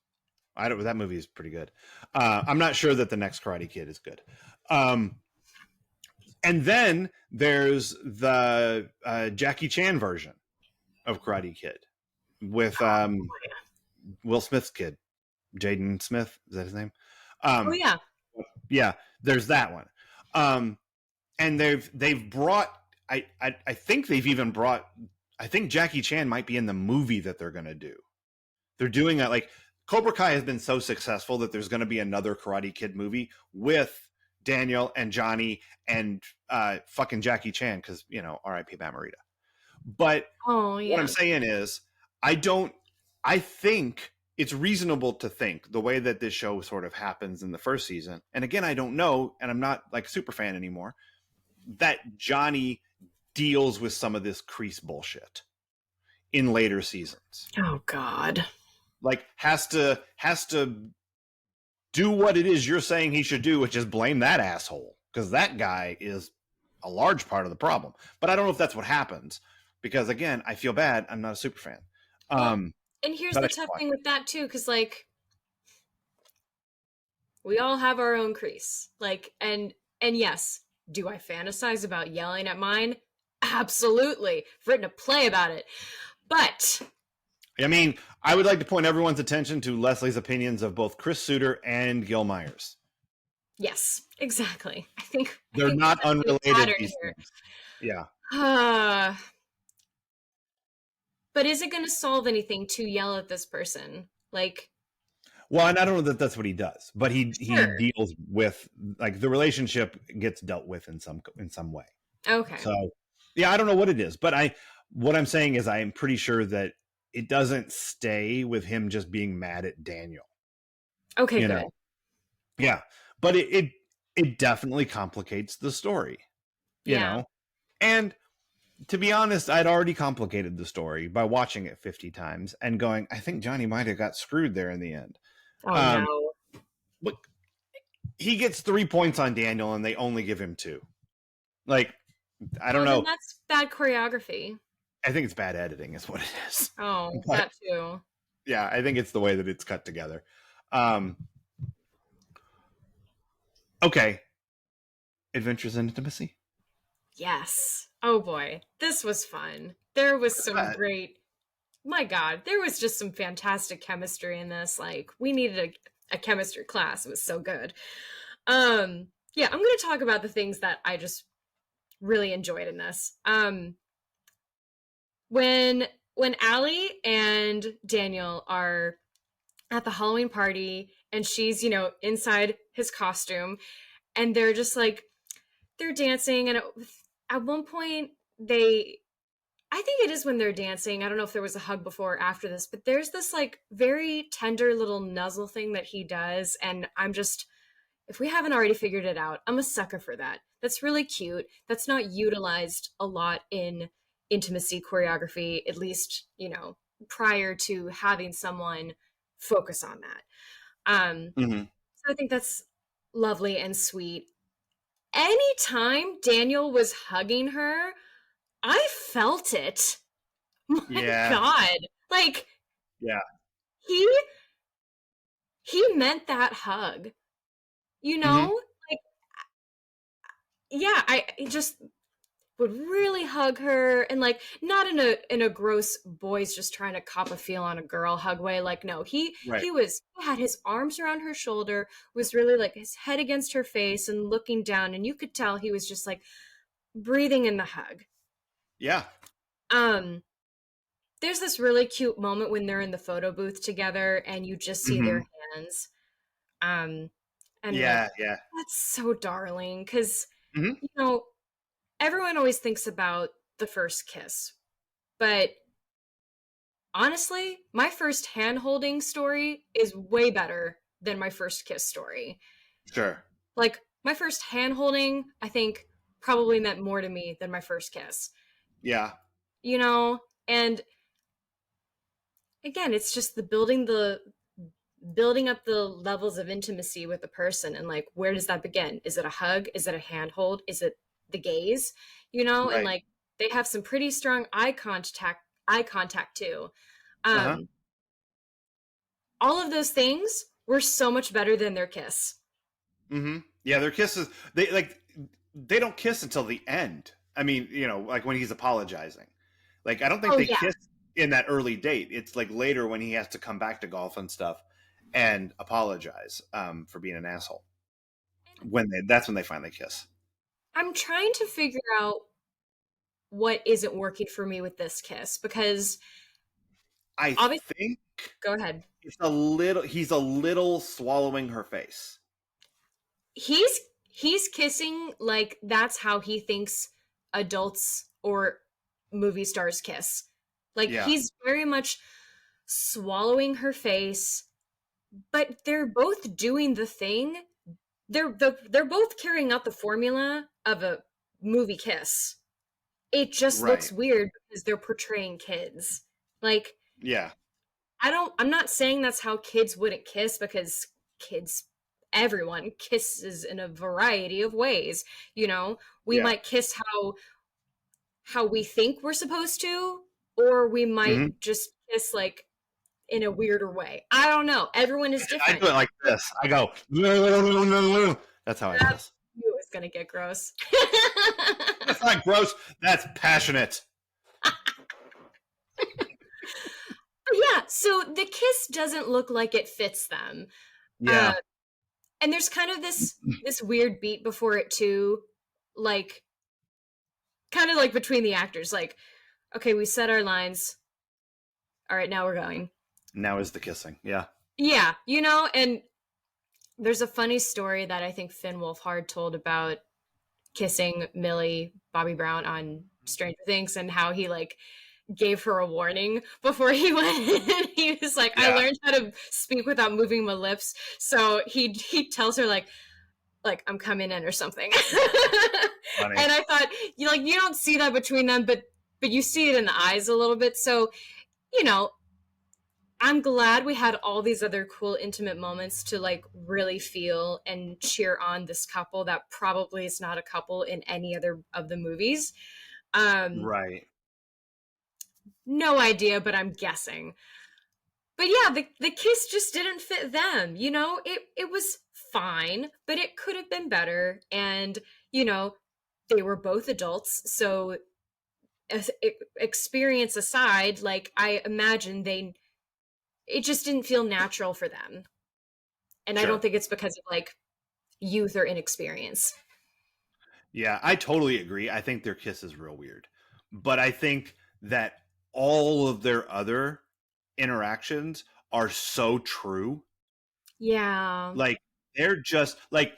I don't. That movie is pretty good. I'm not sure that the next Karate Kid is good. And then there's the Jackie Chan version of Karate Kid with Will Smith's kid, Jaden Smith. Is that his name?
Oh yeah.
Yeah, there's that one. And they've brought. I think they've even brought. I think Jackie Chan might be in the movie that they're going to do. They're doing that like Cobra Kai has been so successful that there's going to be another Karate Kid movie with Daniel and Johnny and fucking Jackie Chan because R.I.P. Matt Morita. But
Oh
what I'm
yeah.
saying is, I think it's reasonable to think the way that this show sort of happens in the first season. And again, I don't know, and I'm not like a super fan anymore, that Johnny deals with some of this Kreese bullshit in later seasons.
Oh God.
Like has to do what it is you're saying he should do, which is blame that asshole because that guy is a large part of the problem. But I don't know if that's what happens because again, I feel bad. I'm not a super fan.
Well, and here's
But
the
I should
tough
watch
thing with that too, because like We all have our own crease. Like, and yes, do I fantasize about yelling at mine? Absolutely. I've written a play about it. But
I mean, I would like to point everyone's attention to Leslie's opinions of both Chris Suter and Gil Myers.
yes, exactly. I think
They're
we're
not
seeing a
unrelated,
pattern
these
here.
things. Yeah.
But is it going to solve anything to yell at this person? Like,
Well, and I don't know that that's what he does, but he
sure.
deals with, like, the relationship gets dealt with in some way.
Okay.
So, yeah, I don't know what it is, but what I'm saying is I am pretty sure that it doesn't stay with him just being mad at Daniel.
Okay,
You
good.
know? Yeah, but it definitely complicates the story. You
Yeah.
know, and to be honest, I'd already complicated the story by watching it 50 times and going, I think Johnny might have got screwed there in the end.
Oh
Um,
no.
Look, he gets 3 points on Daniel and they only give him 2. Like, I don't
Well, then
know.
that's bad choreography.
I think it's bad editing is what it is.
Oh,
But
that too.
yeah, I think it's the way that it's cut together. Um, okay. Adventures in Intimacy.
Yes. Oh boy. This was fun. There was some
That.
great, my God, there was just some fantastic chemistry in this. Like, we needed a chemistry class. It was so good. Yeah, I'm going to talk about the things that I just really enjoyed in this. When Allie and Daniel are at the Halloween party and she's, inside his costume and they're just like they're dancing and at one point they I think it is when they're dancing. I don't know if there was a hug before or after this, but there's this like very tender little nuzzle thing that he does and I'm just if we haven't already figured it out, I'm a sucker for that. That's really cute. That's not utilized a lot in intimacy choreography, at least, prior to having someone focus on that.
Mm-hmm.
So I think that's lovely and sweet. Anytime Daniel was hugging her, I felt it. My
Yeah.
God. Like
Yeah.
he he meant that hug. You
Mm-hmm.
know? Like yeah, I just would really hug her and like not in a gross boys just trying to cop a feel on a girl hug way like no
Right.
he had his arms around her shoulder, was really like his head against her face and looking down and you could tell he was just like breathing in the hug.
Yeah.
um there's this really cute moment when they're in the photo booth together and you just see
Mm-hmm.
their hands. um and like
Yeah. Yeah.
that's so darling because
Mm-hmm.
you know everyone always thinks about the first kiss, but honestly, my first hand holding story is way better than my first kiss story.
Sure.
Like, my first hand holding, I think, probably meant more to me than my first kiss.
Yeah.
And again, it's just building up the levels of intimacy with the person and like where does that begin? Is it a hug? Is it a handhold? Is it the gaze? And
Right.
like they have some pretty strong eye contact too.
Uh-huh.
um all of those things were so much better than their kiss.
Mm-hmm. Yeah, their kisses, they don't kiss until the end. I mean, like when he's apologizing. Like, I don't think
Oh
they
yeah.
kiss in that early date. It's like later when he has to come back to golf and stuff and apologize for being an asshole. That's when they finally kiss.
I'm trying to figure out what isn't working for me with this kiss because
I
obviously
think
go ahead.
he's a little swallowing her face.
He's kissing like that's how he thinks adults or movie stars kiss. Like
Yeah.
he's very much swallowing her face, but they're both doing the thing. They're both carrying out the formula of a movie kiss. It just
Right.
looks weird because they're portraying kids. Like
Yeah.
I'm not saying that's how kids wouldn't kiss because kids everyone kisses in a variety of ways. We
Yeah.
might kiss how we think we're supposed to, or we
Hmm.
might just kiss like in a weirder way. I don't know. Everyone is
I
different.
do it like this. I go. That's how I
That's
kiss.
you is gonna get gross.
That's not gross. That's passionate.
Yeah, so the kiss doesn't look like it fits them. Uh,
Yeah.
and there's kind of this weird beat before it too, like kind of like between the actors, like, okay, we said our lines. All right, now we're going.
Now is the kissing. Yeah.
Yeah, and there's a funny story that I think Finn Wolfhard told about kissing Millie Bobby Brown on Stranger Things and how he like gave her a warning before he went in. He was like, I
Yeah.
learned how to speak without moving my lips. So he tells her like I'm coming in or something.
Funny.
And I thought, you don't see that between them, but you see it in the eyes a little bit. So, I'm glad we had all these other cool intimate moments to like really feel and cheer on this couple that probably is not a couple in any other of the movies.
Right.
No idea, but I'm guessing. But yeah, the kiss just didn't fit them. It was fine, but it could have been better. And they were both adults, so experience aside, like I imagine it just didn't feel natural for them. And I
Sure.
don't think it's because of like youth or inexperience.
Yeah, I totally agree. I think their kiss is real weird. But I think that all of their other interactions are so true.
Yeah.
Like they're just like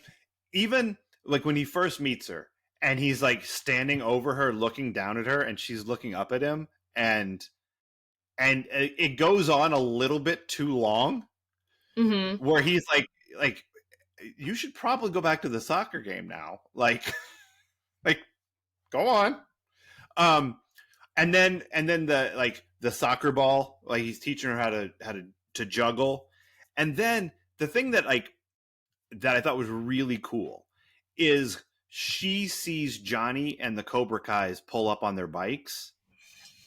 even like when he first meets her and he's like standing over her looking down at her and she's looking up at him and it goes on a little bit too long
Mm-hmm.
where he's like you should probably go back to the soccer game now. Like go on. Um and then the soccer ball, like he's teaching her how to juggle. And then the thing that I thought was really cool is she sees Johnny and the Cobra Kai's pull up on their bikes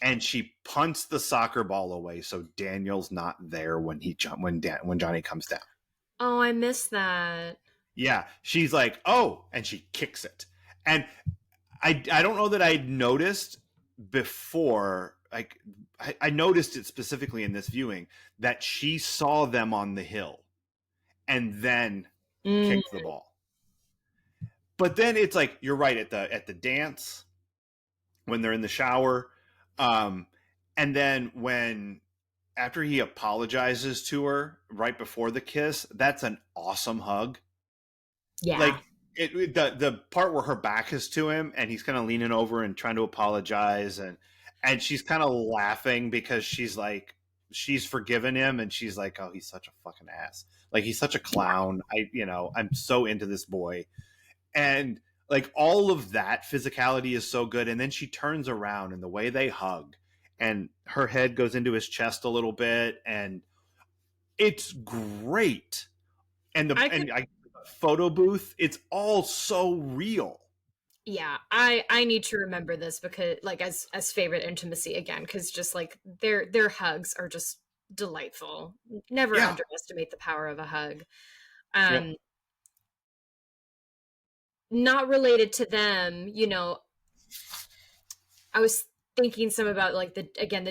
and she punts the soccer ball away so Daniel's not there when Johnny comes down.
Oh, I missed that.
Yeah, she's like, "Oh," and she kicks it. And I don't know that I'd noticed before. Like I noticed it specifically in this viewing that she saw them on the hill and then
Mm.
kicked the ball. But then it's like you're right at the dance when they're in the shower, and then when after he apologizes to her right before the kiss, that's an awesome hug.
Yeah.
Like the part where her back is to him and he's kind of leaning over and trying to apologize and she's kind of laughing because she's forgiven him and she's like, oh, he's such a fucking ass, like he's such a clown. I'm so into this boy. And like all of that physicality is so good. And then she turns around and the way they hug and her head goes into his chest a little bit and it's great. And photo booth, it's all so real.
Yeah, I need to remember this because like as favorite intimacy again, because just like their hugs are just delightful. Never
Yeah.
underestimate the power of a hug.
Yep.
Not related to them, I was thinking some about like the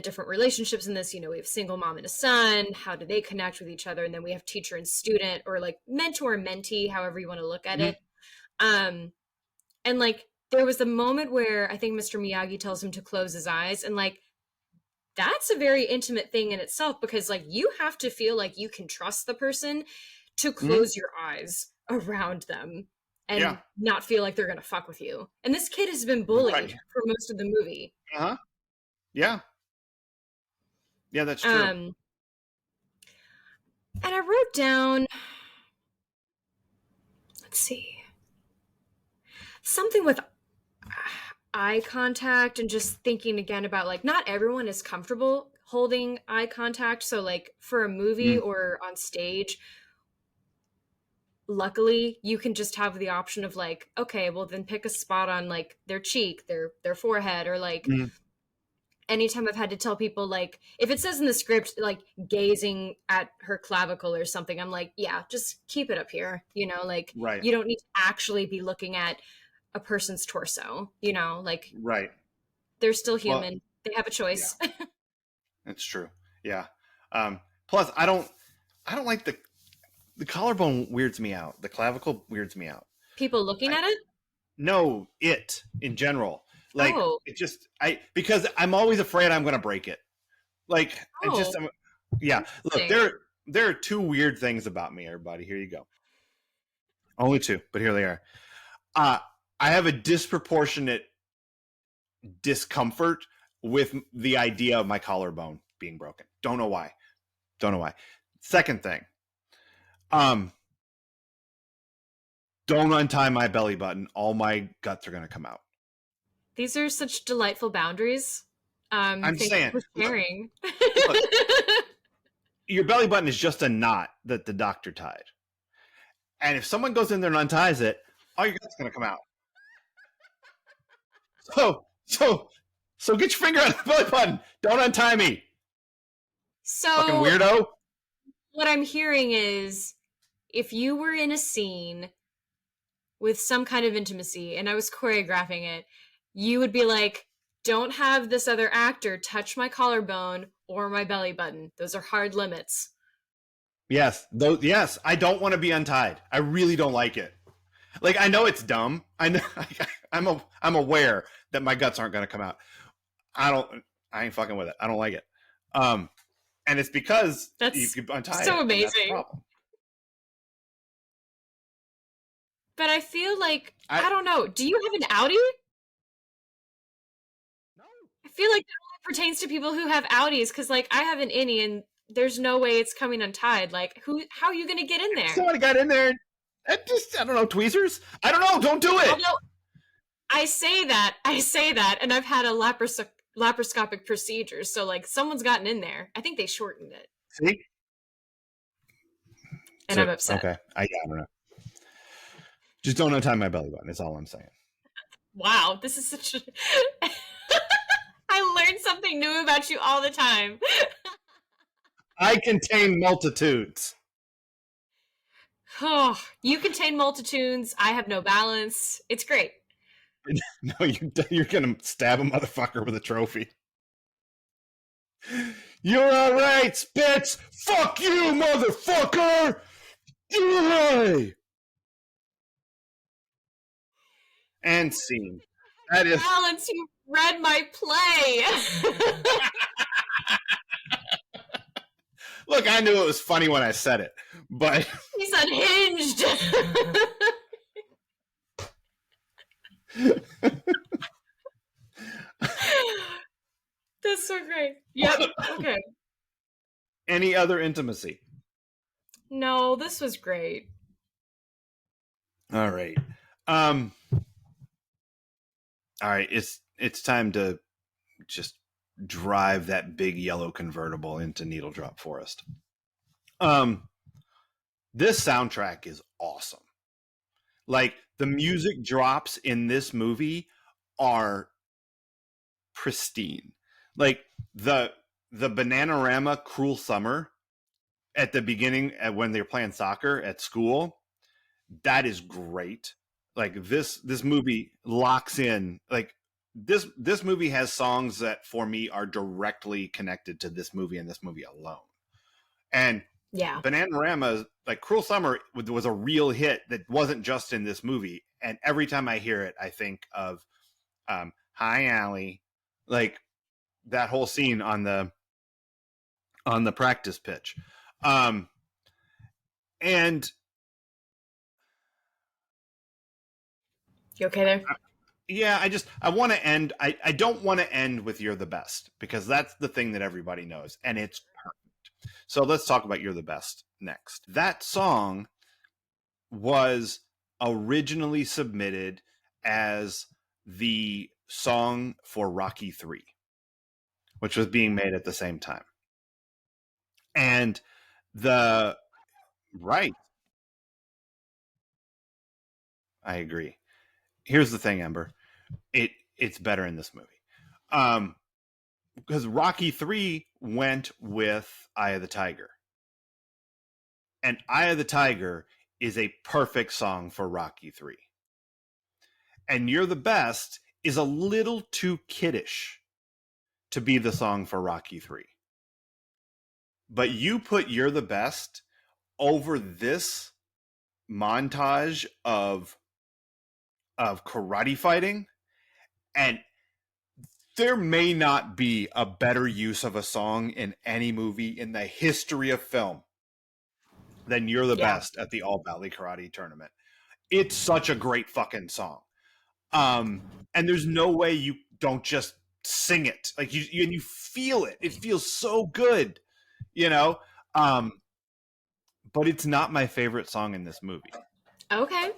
different relationships in this. We have single mom and a son. How do they connect with each other? And then we have teacher and student, or like mentor and mentee, however you want to look at
Mhm.
it. And like there was a moment where I think Mr. Miyagi tells him to close his eyes, and like that's a very intimate thing in itself because like you have to feel like you can trust the person to
Mhm.
close your eyes around them and
Yeah.
not feel like they're gonna fuck with you. And this kid has been bullied
Right.
for most of the movie.
Uh-huh. Yeah. Yeah, that's true.
And I wrote down, let's see, something with eye contact and just thinking again about like not everyone is comfortable holding eye contact. So like for a movie
Mm.
or on stage, luckily you can just have the option of like, okay, well then pick a spot on like their cheek, their forehead, or like
Mm.
anytime I've had to tell people, like, if it says in the script, like, gazing at her clavicle or something, I'm like, yeah, just keep it up here. Like,
Right.
you don't need to actually be looking at a person's torso, like,
Right.
they're still
Well,
human. They have a
yeah,
choice.
it's true. Yeah. Plus, I don't like the collarbone weirds me out. The clavicle weirds me out.
People looking
I
at it?
no it in general. Like
Oh,
it just because I'm always afraid I'm gonna break it. Like
oh,
yeah. Look,
interesting.
there are two weird things about me, everybody. Here you go. Only two, but here they are. Uh I have a disproportionate discomfort with the idea of my collarbone being broken. Don't know why. Don't know why. Second thing, um, don't untie my belly button. All my guts are going to come out.
These are such delightful boundaries.
I'm
Thank you
saying,
for sharing.
look, your belly button is just a knot that the doctor tied. And if someone goes in there and unties it, all your guts are going to come out. So, so, so get your finger on the belly button. Don't untie me. Fucking
So,
weirdo.
what I'm hearing is, if you were in a scene with some kind of intimacy and I was choreographing it, you would be like, don't have this other actor touch my collarbone or my belly button. Those are hard limits.
Yes, yes, I don't want to be untied. I really don't like it. Like I know it's dumb. I know I'm aware that my guts aren't going to come out. I ain't fucking with it. I don't like it. And it's because you
That's
could untie
so
it, and that's the
amazing.
problem.
But I feel like,
I
I don't know. Do you have an Audi?
no.
I feel like that only pertains to people who have Audis because, like, I have an innie and there's no way it's coming untied. Like, how are you going to get in there?
Somebody got in there. I don't know, tweezers. I don't know. Don't do it.
Although I say that, and I've had a laparoscopic procedure, so like someone's gotten in there. I think they shortened it,
See,
and I'm
so
upset.
okay. I don't know. Just don't untie my belly button. That's all I'm saying.
Wow, this is such a. I learn something new about you all the time.
I contain multitudes.
Oh, you contain multitudes. I have no balance. It's great.
No, you're gonna stab a motherfucker with a trophy. You're all right, Spitz. Fuck you, motherfucker. Yay! And scene. That is.
Balance. You read my play.
Look, I knew it was funny when I said it, but
He's unhinged. That's so great. Yep. Okay.
any other intimacy?
No, this was great.
All right. Um. All right. It's time to just drive that big yellow convertible into Needle Drop Forest. This soundtrack is awesome. Like the music drops in this movie are pristine. Like the Bananarama Cruel Summer at the beginning when they're playing soccer at school, that is great. Like this movie locks in. Like this movie has songs that for me are directly connected to this movie and this movie alone. And
Yeah.
Bananarama, like Cruel Summer, was a real hit that wasn't just in this movie. And every time I hear it, I think of Hi Allie, like that whole scene on the practice pitch. And
You okay there?
yeah, I want to end. I don't want to end with "You're the Best" because that's the thing that everybody knows, and it's perfect. So let's talk about "You're the Best" next. That song was originally submitted as the song for Rocky 3, which was being made at the same time. And the right, I agree. Here's the thing, Ember. It's better in this movie. Um because Rocky 3 went with Eye of the Tiger. And Eye of the Tiger is a perfect song for Rocky 3. And You're the Best is a little too kiddish to be the song for Rocky 3. But you put You're the Best over this montage of karate fighting, and there may not be a better use of a song in any movie in the history of film than You're the Best at the All Valley Karate Tournament. It's such a great fucking song. And there's no way you don't just sing it. Like you feel it. It feels so good, you know? But it's not my favorite song in this movie.
Okay.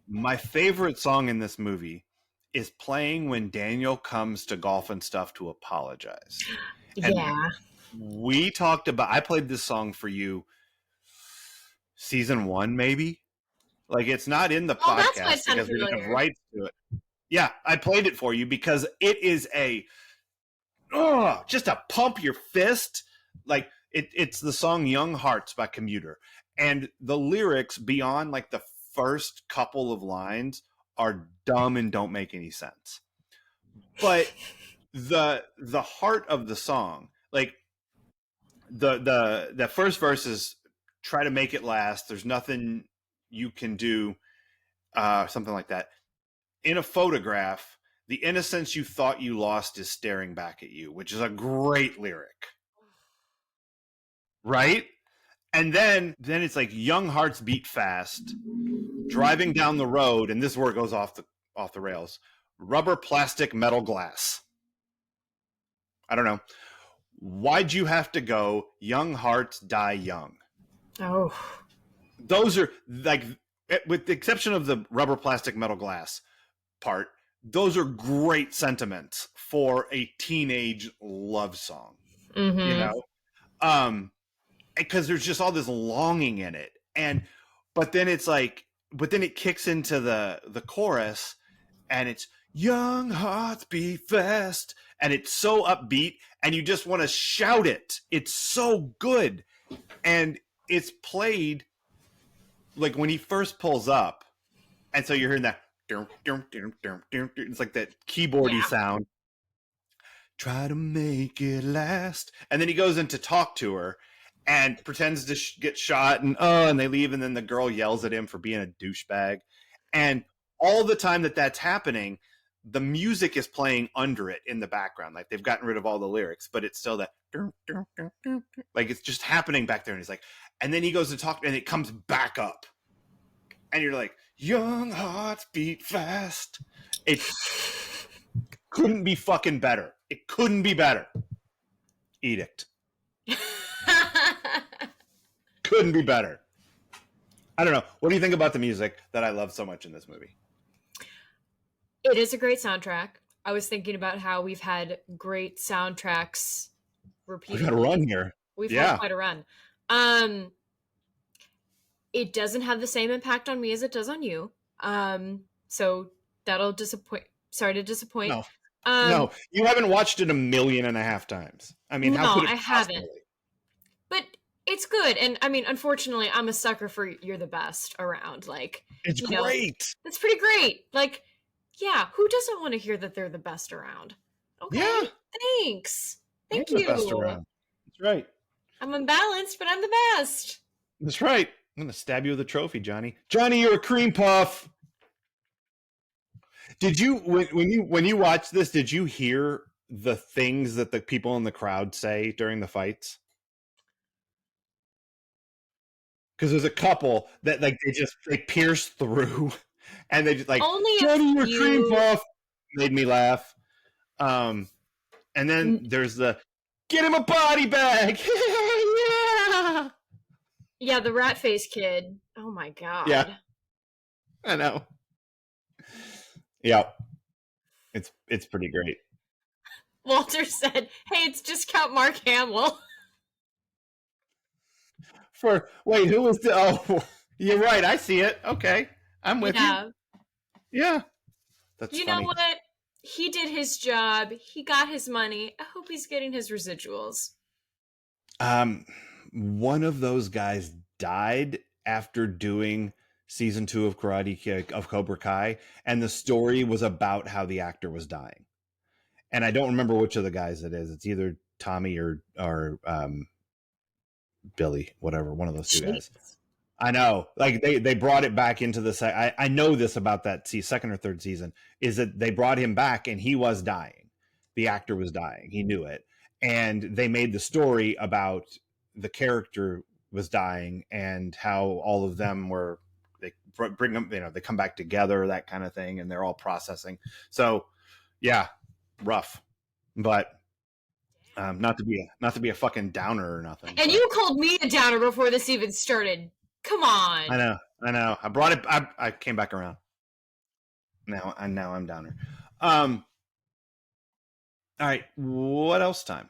My favorite song in this movie is playing when Daniel comes to Golf and Stuff to apologize. And we talked about, I played this song for you season 1, maybe. Like, it's not in the podcast because we didn't have rights to it. Yeah, I played it for you because it is just a pump your fist. Like, it's the song Young Hearts by Commuter. And the lyrics beyond like the first couple of lines are dumb and don't make any sense. But the heart of the song, like the first verse is try to make it last. There's nothing you can do, something like that. In a photograph, the innocence you thought you lost is staring back at you, which is a great lyric. Right? And then it's like young hearts beat fast, driving down the road, and this is where it goes off the rails. Rubber, plastic, metal, glass. I don't know. Why'd you have to go? Young hearts die young.
Oh.
Those are, like, with the exception of the rubber, plastic, metal, glass part, those are great sentiments for a teenage love song.
Mm-hmm.
You know? Because there's just all this longing in it. But then it kicks into the chorus, and it's young hearts beat fast, and it's so upbeat, and you just want to shout it. It's so good. And it's played like when he first pulls up, and so you're hearing that it's like that keyboardy sound. Try to make it last. And then he goes in to talk to her and pretends to get shot, and they leave, and then the girl yells at him for being a douchebag. And all the time that's happening, the music is playing under it in the background. Like, they've gotten rid of all the lyrics, but it's still that, like, it's just happening back there. And he's like, and then he goes to talk, and it comes back up. And you're like, young hearts beat fast. It couldn't be fucking better. It couldn't be better. Edict. Couldn't be better. I don't know. What do you think about the music that I love so much in this movie?
It is a great soundtrack. I was thinking about how we've had great soundtracks repeatedly.
We've had a run here.
We've had quite a run. It doesn't have the same impact on me as it does on you. So that'll disappoint. Sorry to disappoint.
No, you haven't watched it 1.5 million times. I mean, how could it possibly?
Haven't. But it's good, and I mean, unfortunately, I'm a sucker for You're the Best around. Like,
it's great.
It's pretty great. Like, yeah, who doesn't want to hear that they're the best around? Okay, yeah. Thanks. Thank you.
The best around. That's right.
I'm unbalanced, but I'm the best.
That's right. I'm gonna stab you with a trophy, Johnny. Johnny, you're a cream puff. Did you when you watch this? Did you hear the things that the people in the crowd say during the fights? Because there's a couple that, like, they pierce through, and they just like, Johnny, your cream puff made me laugh. And then there's the get him a body bag.
Yeah, the rat face kid. Oh my god.
Yeah, I know. Yeah, it's pretty great.
Walter said, "Hey, it's just Count Mark Hamill."
Wait, who was the? Oh, you're right. I see it. Okay, I'm with you. Yeah, that's.
You
funny.
know what? he did his job. He got his money. I hope he's getting his residuals.
One of those guys died after doing season 2 of Karate Kid of Cobra Kai, and the story was about how the actor was dying. And I don't remember which of the guys it is. It's either Tommy or Billy, whatever, one of those two guys. I know, like they brought it back into the I know this about that second or third season, is that they brought him back and he was dying. The actor was dying. He knew it. And they made the story about the character was dying and how all of them were, they bring them, they come back together, that kind of thing. And they're all processing. So yeah, rough, but not to be a fucking downer or nothing.
And
but
you called me a downer before this even started. Come on.
I know. I brought it. I came back around. Now I'm downer. All right. What else time?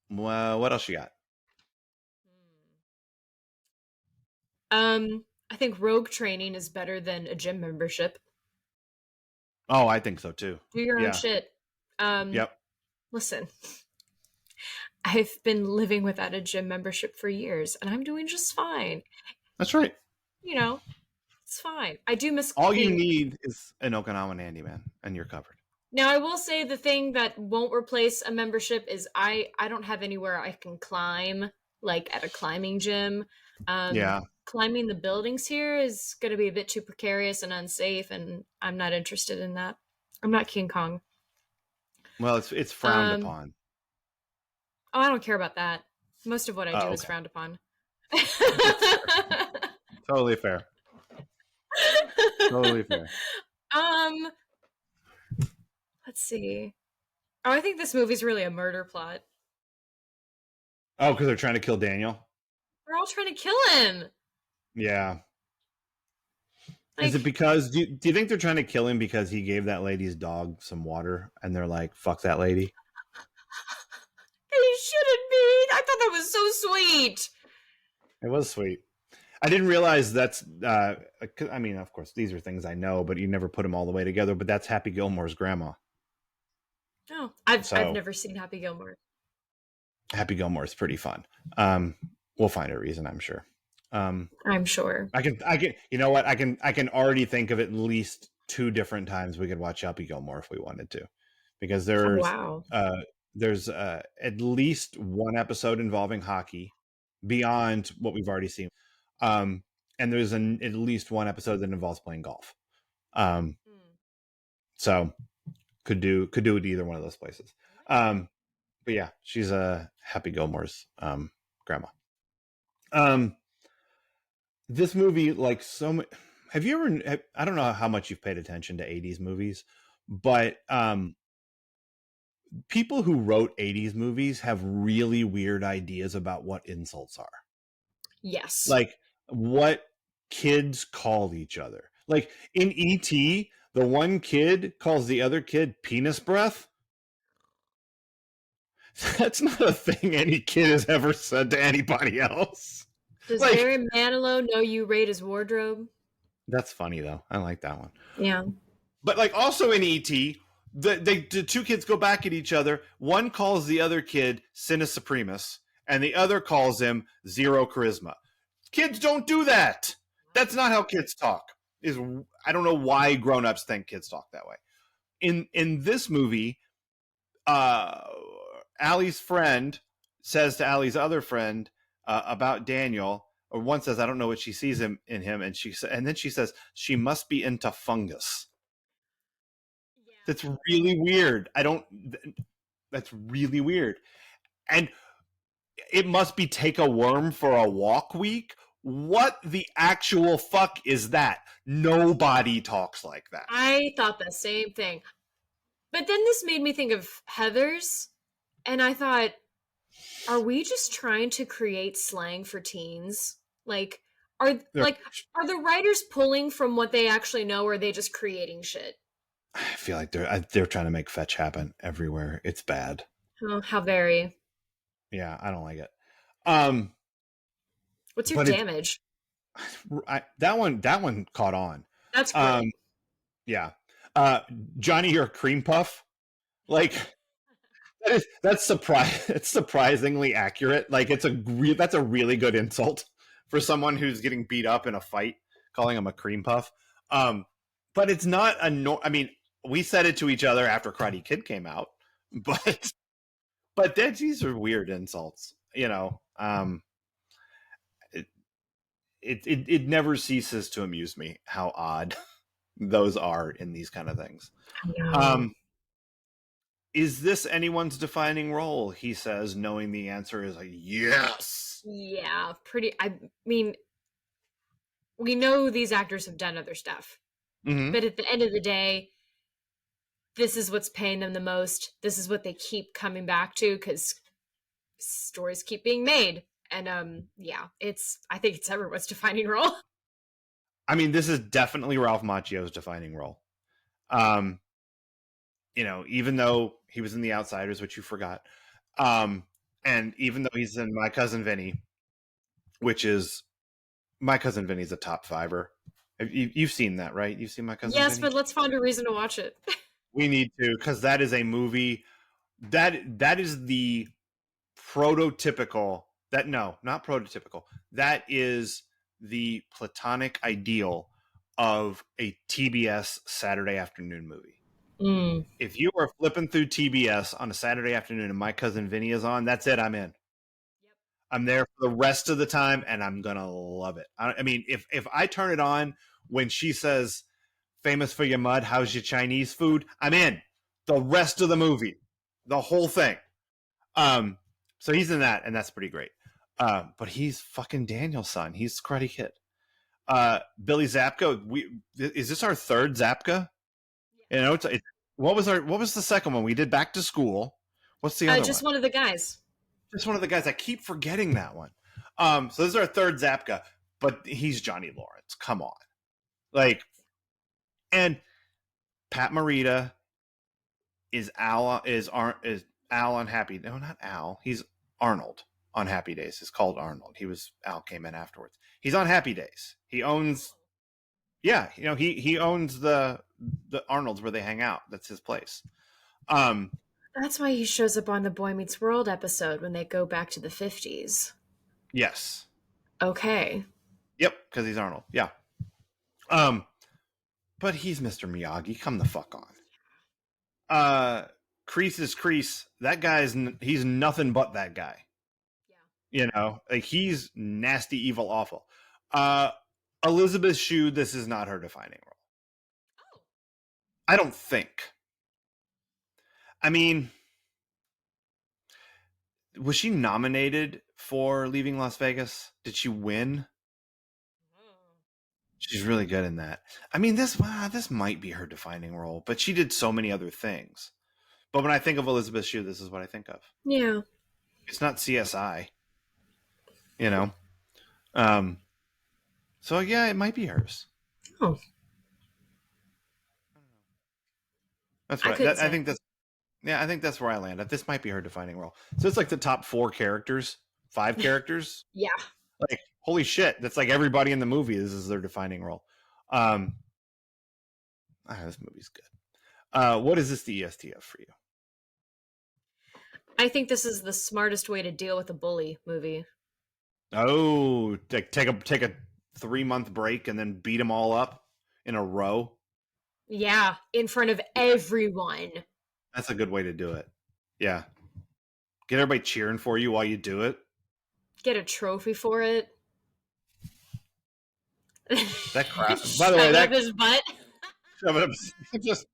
Well, what else you got?
I think rogue training is better than a gym membership.
Oh, I think so too.
Do your own shit.
Yep.
Listen, I've been living without a gym membership for years, and I'm doing just fine.
That's right.
It's fine. I do miss.
All you need is an Okinawan handyman, and you're covered.
Now, I will say the thing that won't replace a membership is I don't have anywhere I can climb, like at a climbing gym. Climbing the buildings here is going to be a bit too precarious and unsafe, and I'm not interested in that. I'm not King Kong.
Well, it's frowned upon.
Oh, I don't care about that. Most of what I do is frowned upon.
Totally fair. Totally fair.
Let's see. Oh, I think this movie's really a murder plot.
Oh, because they're trying to kill Daniel?
They're all trying to kill him.
Yeah. Is it because, do you think they're trying to kill him because he gave that lady's dog some water and they're like, fuck that lady?
They shouldn't be. I thought that was so sweet.
It was sweet. I didn't realize that's, I mean, of course, these are things I know, but you never put them all the way together, but that's Happy Gilmore's grandma.
Oh, I've never seen Happy Gilmore.
Happy Gilmore is pretty fun. We'll find a reason, I'm sure.
I'm sure.
I can, you know what? I can already think of at least 2 different times we could watch Happy Gilmore if we wanted to, because there's at least one episode involving hockey beyond what we've already seen. And there's at least one episode that involves playing golf. So could do it either one of those places. But yeah, she's Happy Gilmore's grandma. This movie, like so much, have you ever, I don't know how much you've paid attention to 80s movies, but people who wrote 80s movies have really weird ideas about what insults are.
Yes.
Like what kids call each other. Like in E.T., the one kid calls the other kid penis breath. That's not a thing any kid has ever said to anybody else.
Does Barry Manilow know you raid his wardrobe?
That's funny though. I like that one.
Yeah.
But like also in E.T., the 2 kids go back at each other. One calls the other kid Sinus Supremus, and the other calls him Zero Charisma. Kids don't do that. That's not how kids talk. I don't know why grown-ups think kids talk that way. In this movie, Allie's friend says to Allie's other friend about Daniel, or one says, I don't know what she sees in him, and then she says she must be into fungus. Yeah. That's really weird. That's really weird. And it must be take a worm for a walk week. What the actual fuck is that? Nobody talks like that.
I thought the same thing. But then this made me think of Heathers, and I thought, are we just trying to create slang for teens? Like, are the writers pulling from what they actually know, or are they just creating shit?
I feel like they're trying to make fetch happen everywhere. It's bad.
Oh, how very.
Yeah, I don't like it.
What's your damage?
That one caught on.
That's great.
Yeah. Johnny, you're a cream puff. Like it's surprisingly accurate. Like that's a really good insult for someone who's getting beat up in a fight, calling him a cream puff. But it's not a no. I mean, we said it to each other after Karate Kid came out, but these are weird insults. It never ceases to amuse me how odd those are in these kind of things. Is this anyone's defining role? He says, knowing the answer is like, yes.
Yeah, I mean, we know these actors have done other stuff, but at the end of the day, this is what's paying them the most. This is what they keep coming back to because stories keep being made. And yeah, I think it's everyone's defining role.
I mean, this is definitely Ralph Macchio's defining role. Even though he was in The Outsiders, which you forgot, and even though he's in My Cousin Vinny, which is My Cousin Vinny's a top fiver. You've seen that, right? You've seen My Cousin
Yes,
Vinny?
but let's find a reason to watch it.
We need to, because that is a movie that is the prototypical not prototypical. That is the platonic ideal of a TBS Saturday afternoon movie. If you are flipping through TBS on a Saturday afternoon and My Cousin Vinny is on, that's it. I'm in. Yep. I'm there for the rest of the time, and I'm gonna love it. I mean, if I turn it on when she says, "Famous for your mud, how's your Chinese food?" I'm in the rest of the movie, the whole thing. So he's in that, and that's pretty great. But he's fucking Daniel's son. He's Karate Kid. Billy Zabka. Is this our third Zabka? Yeah. What was the second one? We did Back to School. What's the other
just
one?
One of the guys.
Just one of the guys. I keep forgetting that one. So this is our third Zabka, but he's Johnny Lawrence. Come on, and Pat Morita is Al on Happy? No, not Al. He's Arnold on Happy Days. It's called Arnold. Al came in afterwards. He's on Happy Days. He owns. Yeah, he owns the Arnold's where they hang out. That's his place.
That's why he shows up on the Boy Meets World episode when they go back to the 50s.
Yes.
Okay.
Yep, because he's Arnold. Yeah. But he's Mr. Miyagi. Come the fuck on. Kreese is Kreese. That he's nothing but that guy. Yeah. He's nasty, evil, awful. Elizabeth Shue, this is not her defining role. Oh. I don't think. I mean, was she nominated for Leaving Las Vegas? Did she win? She's really good in that. I mean, this might be her defining role, but she did so many other things. But when I think of Elizabeth Shue, this is what I think of.
Yeah.
It's not CSI. So yeah, it might be hers.
Oh.
That's right. I think that's where I land. This might be her defining role. So it's like the top 5 characters.
Yeah.
Like, holy shit, that's like everybody in the movie. This is their defining role. This movie's good. What is this the EST of for you?
I think this is the smartest way to deal with a bully movie.
Oh, take a 3-month break and then beat them all up in a row.
Yeah, in front of everyone.
That's a good way to do it. Yeah. Get everybody cheering for you while you do it.
Get a trophy for it.
That crap. By the way,
up his butt.
Shove it up, just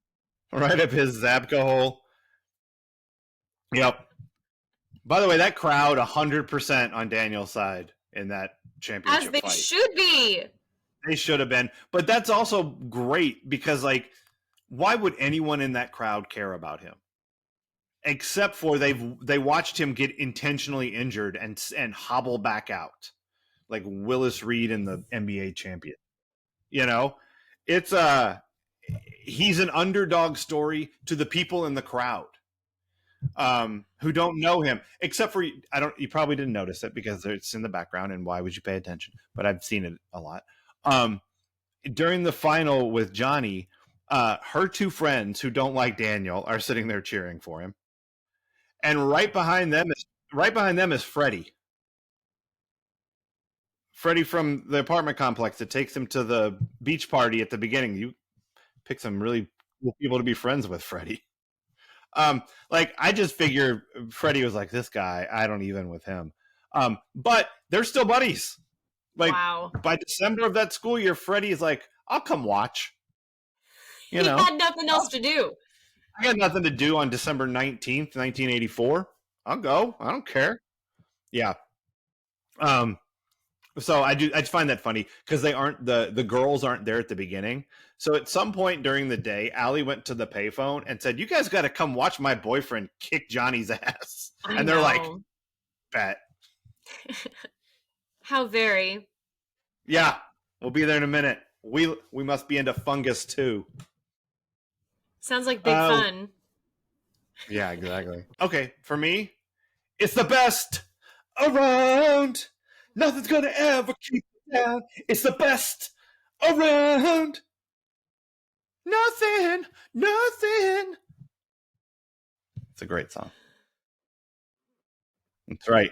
right up his Zabka hole. Yep. By the way, that crowd 100% on Daniel's side in that championship fight.
As they should be.
They should have been. But that's also great because, why would anyone in that crowd care about him? Except for they watched him get intentionally injured and hobble back out, like Willis Reed in the NBA champion. It's he's an underdog story to the people in the crowd who don't know him, except for you probably didn't notice it because it's in the background, and why would you pay attention? But I've seen it a lot. During the final with Johnny, her two friends who don't like Daniel are sitting there cheering for him, and right behind them is Freddie. Freddie from the apartment complex that takes him to the beach party at the beginning. You pick some really cool people to be friends with, Freddie. Like I just figure Freddie was like, this guy, I don't even with him. But they're still buddies. Like
Wow.
by December of that school year, Freddie is like, I'll come watch.
He had nothing else to do.
I got nothing to do on December 19th, 1984. I'll go. I don't care. Yeah. So I just find that funny because they aren't the girls aren't there at the beginning. So at some point during the day, Allie went to the payphone and said, "You guys got to come watch my boyfriend kick Johnny's ass." And they're like, "Bet."
How very.
Yeah, we'll be there in a minute. We must be into fungus too.
Sounds like big fun.
Yeah, exactly. Okay, for me, it's the best around. Nothing's gonna ever keep it down. It's the best around. Nothing. It's a great song. That's right.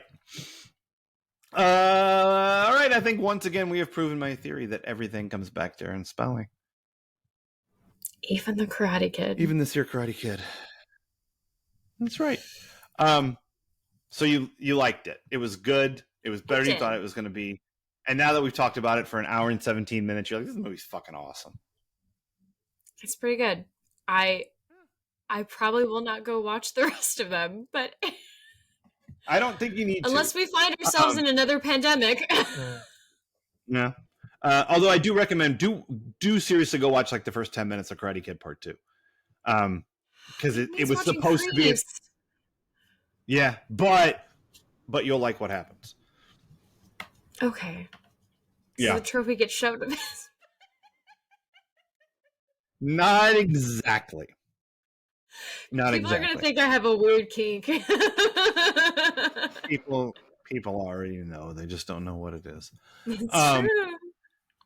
All right. I think once again we have proven my theory that everything comes back to Aaron Spelling.
Even the Karate Kid.
Even this year Karate Kid. That's right. So you liked it. It was good. It was better than you thought it was going to be. And now that we've talked about it for an hour and 17 minutes, you're like, this movie's fucking awesome.
It's pretty good. I probably will not go watch the rest of them, but
I don't think you need
unless we find ourselves in another pandemic.
Yeah. Although I do recommend do seriously go watch like the first 10 minutes of Karate Kid Part 2. Because it was supposed to be yeah, but you'll like what happens.
Okay.
Yeah.
So the trophy gets shoved in this.
Not exactly.
People are going to think I have a weird kink.
People already know. They just don't know what it is.
It's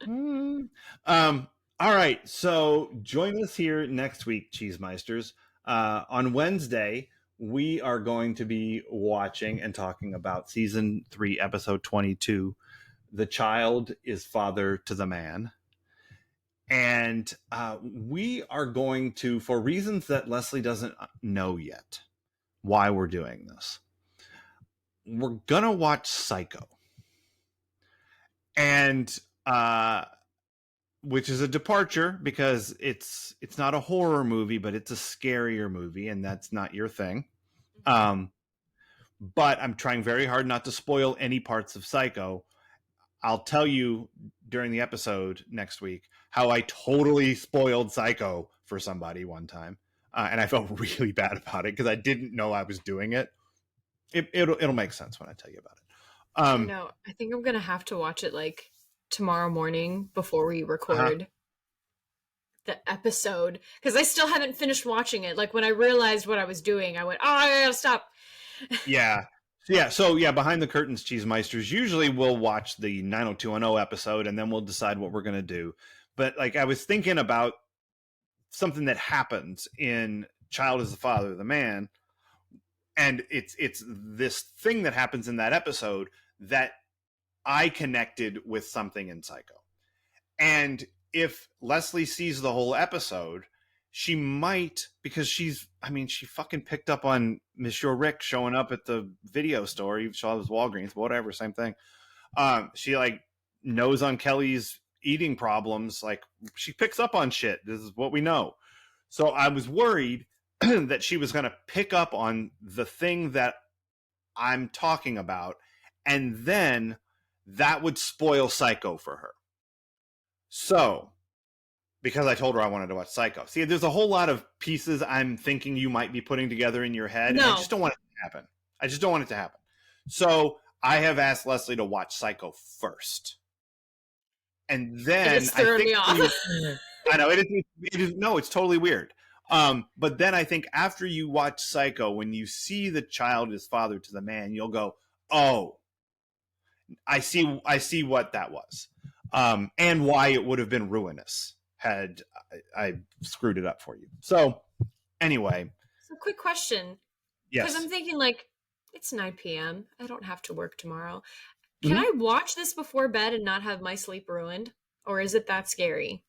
true.
All right. So join us here next week, Cheesemeisters. On Wednesday, we are going to be watching and talking about season 3, episode 22. The child is father to the man. And we are going to, for reasons that Leslie doesn't know yet, why we're doing this. We're going to watch Psycho. And which is a departure because it's not a horror movie, but it's a scarier movie, and that's not your thing. But I'm trying very hard not to spoil any parts of Psycho. I'll tell you during the episode next week how I totally spoiled Psycho for somebody one time, and I felt really bad about it because I didn't know I was doing it. It'll make sense when I tell you about it.
No, I think I'm gonna have to watch it like tomorrow morning before we record the episode because I still haven't finished watching it. Like when I realized what I was doing, I went, "Oh, I gotta stop."
Yeah. So behind the curtains, Cheesemeisters, usually we'll watch the 90210 episode and then we'll decide what we're going to do. But like I was thinking about something that happens in Child is the Father of the Man, and it's this thing that happens in that episode that I connected with something in Psycho. And if Leslie sees the whole episode, she might, because she fucking picked up on Monsieur Rick showing up at the video store. He saw his Walgreens, whatever, same thing. She like knows on Kelly's eating problems. Like she picks up on shit. This is what we know. So I was worried that she was going to pick up on the thing that I'm talking about. And then that would spoil Psycho for her. So because I told her I wanted to watch Psycho. See, there's a whole lot of pieces I'm thinking you might be putting together in your head. No. And I just don't want it to happen. So I have asked Leslie to watch Psycho first. And then
it's throwing me off.
I know it is. No, it's totally weird. But then I think after you watch Psycho, when you see the child is father to the man, you'll go, "Oh, I see what that was." And why it would have been ruinous had I screwed it up for you. So anyway,
So, quick question, because
yes.
I'm thinking like it's 9 p.m. I don't have to work tomorrow. Can
Mhm.
I watch this before bed and not have my sleep ruined, or is it that scary?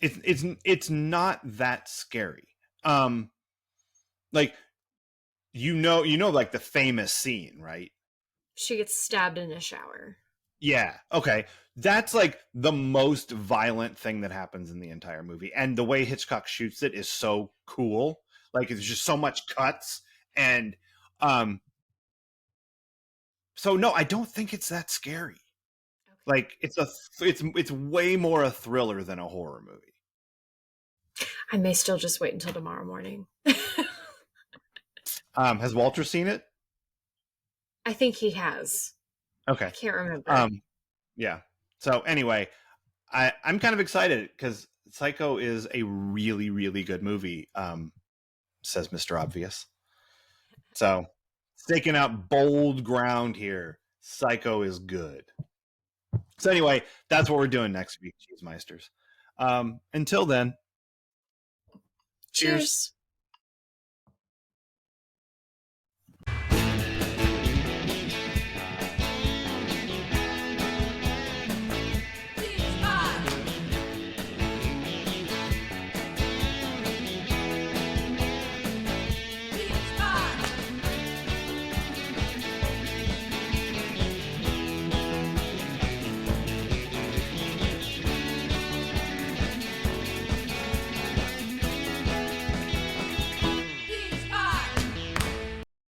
It's not that scary. Um, like like the famous scene, right?
She gets stabbed in a shower.
Yeah. Okay. That's like the most violent thing that happens in the entire movie. And the way Hitchcock shoots it is so cool. Like it's just so much cuts and um so no, I don't think it's that scary.
Okay.
Like it's way more a thriller than a horror movie.
I may still just wait until tomorrow morning.
Has Walter seen it?
I think he has. I
Okay.
can't remember.
Um yeah. So anyway, I'm kind of excited because Psycho is a really, really good movie, says Mr. Obvious. So staking out bold ground here. Psycho is good. So anyway, that's what we're doing next week, Cheese Meisters. Until then, cheers.
Cheers.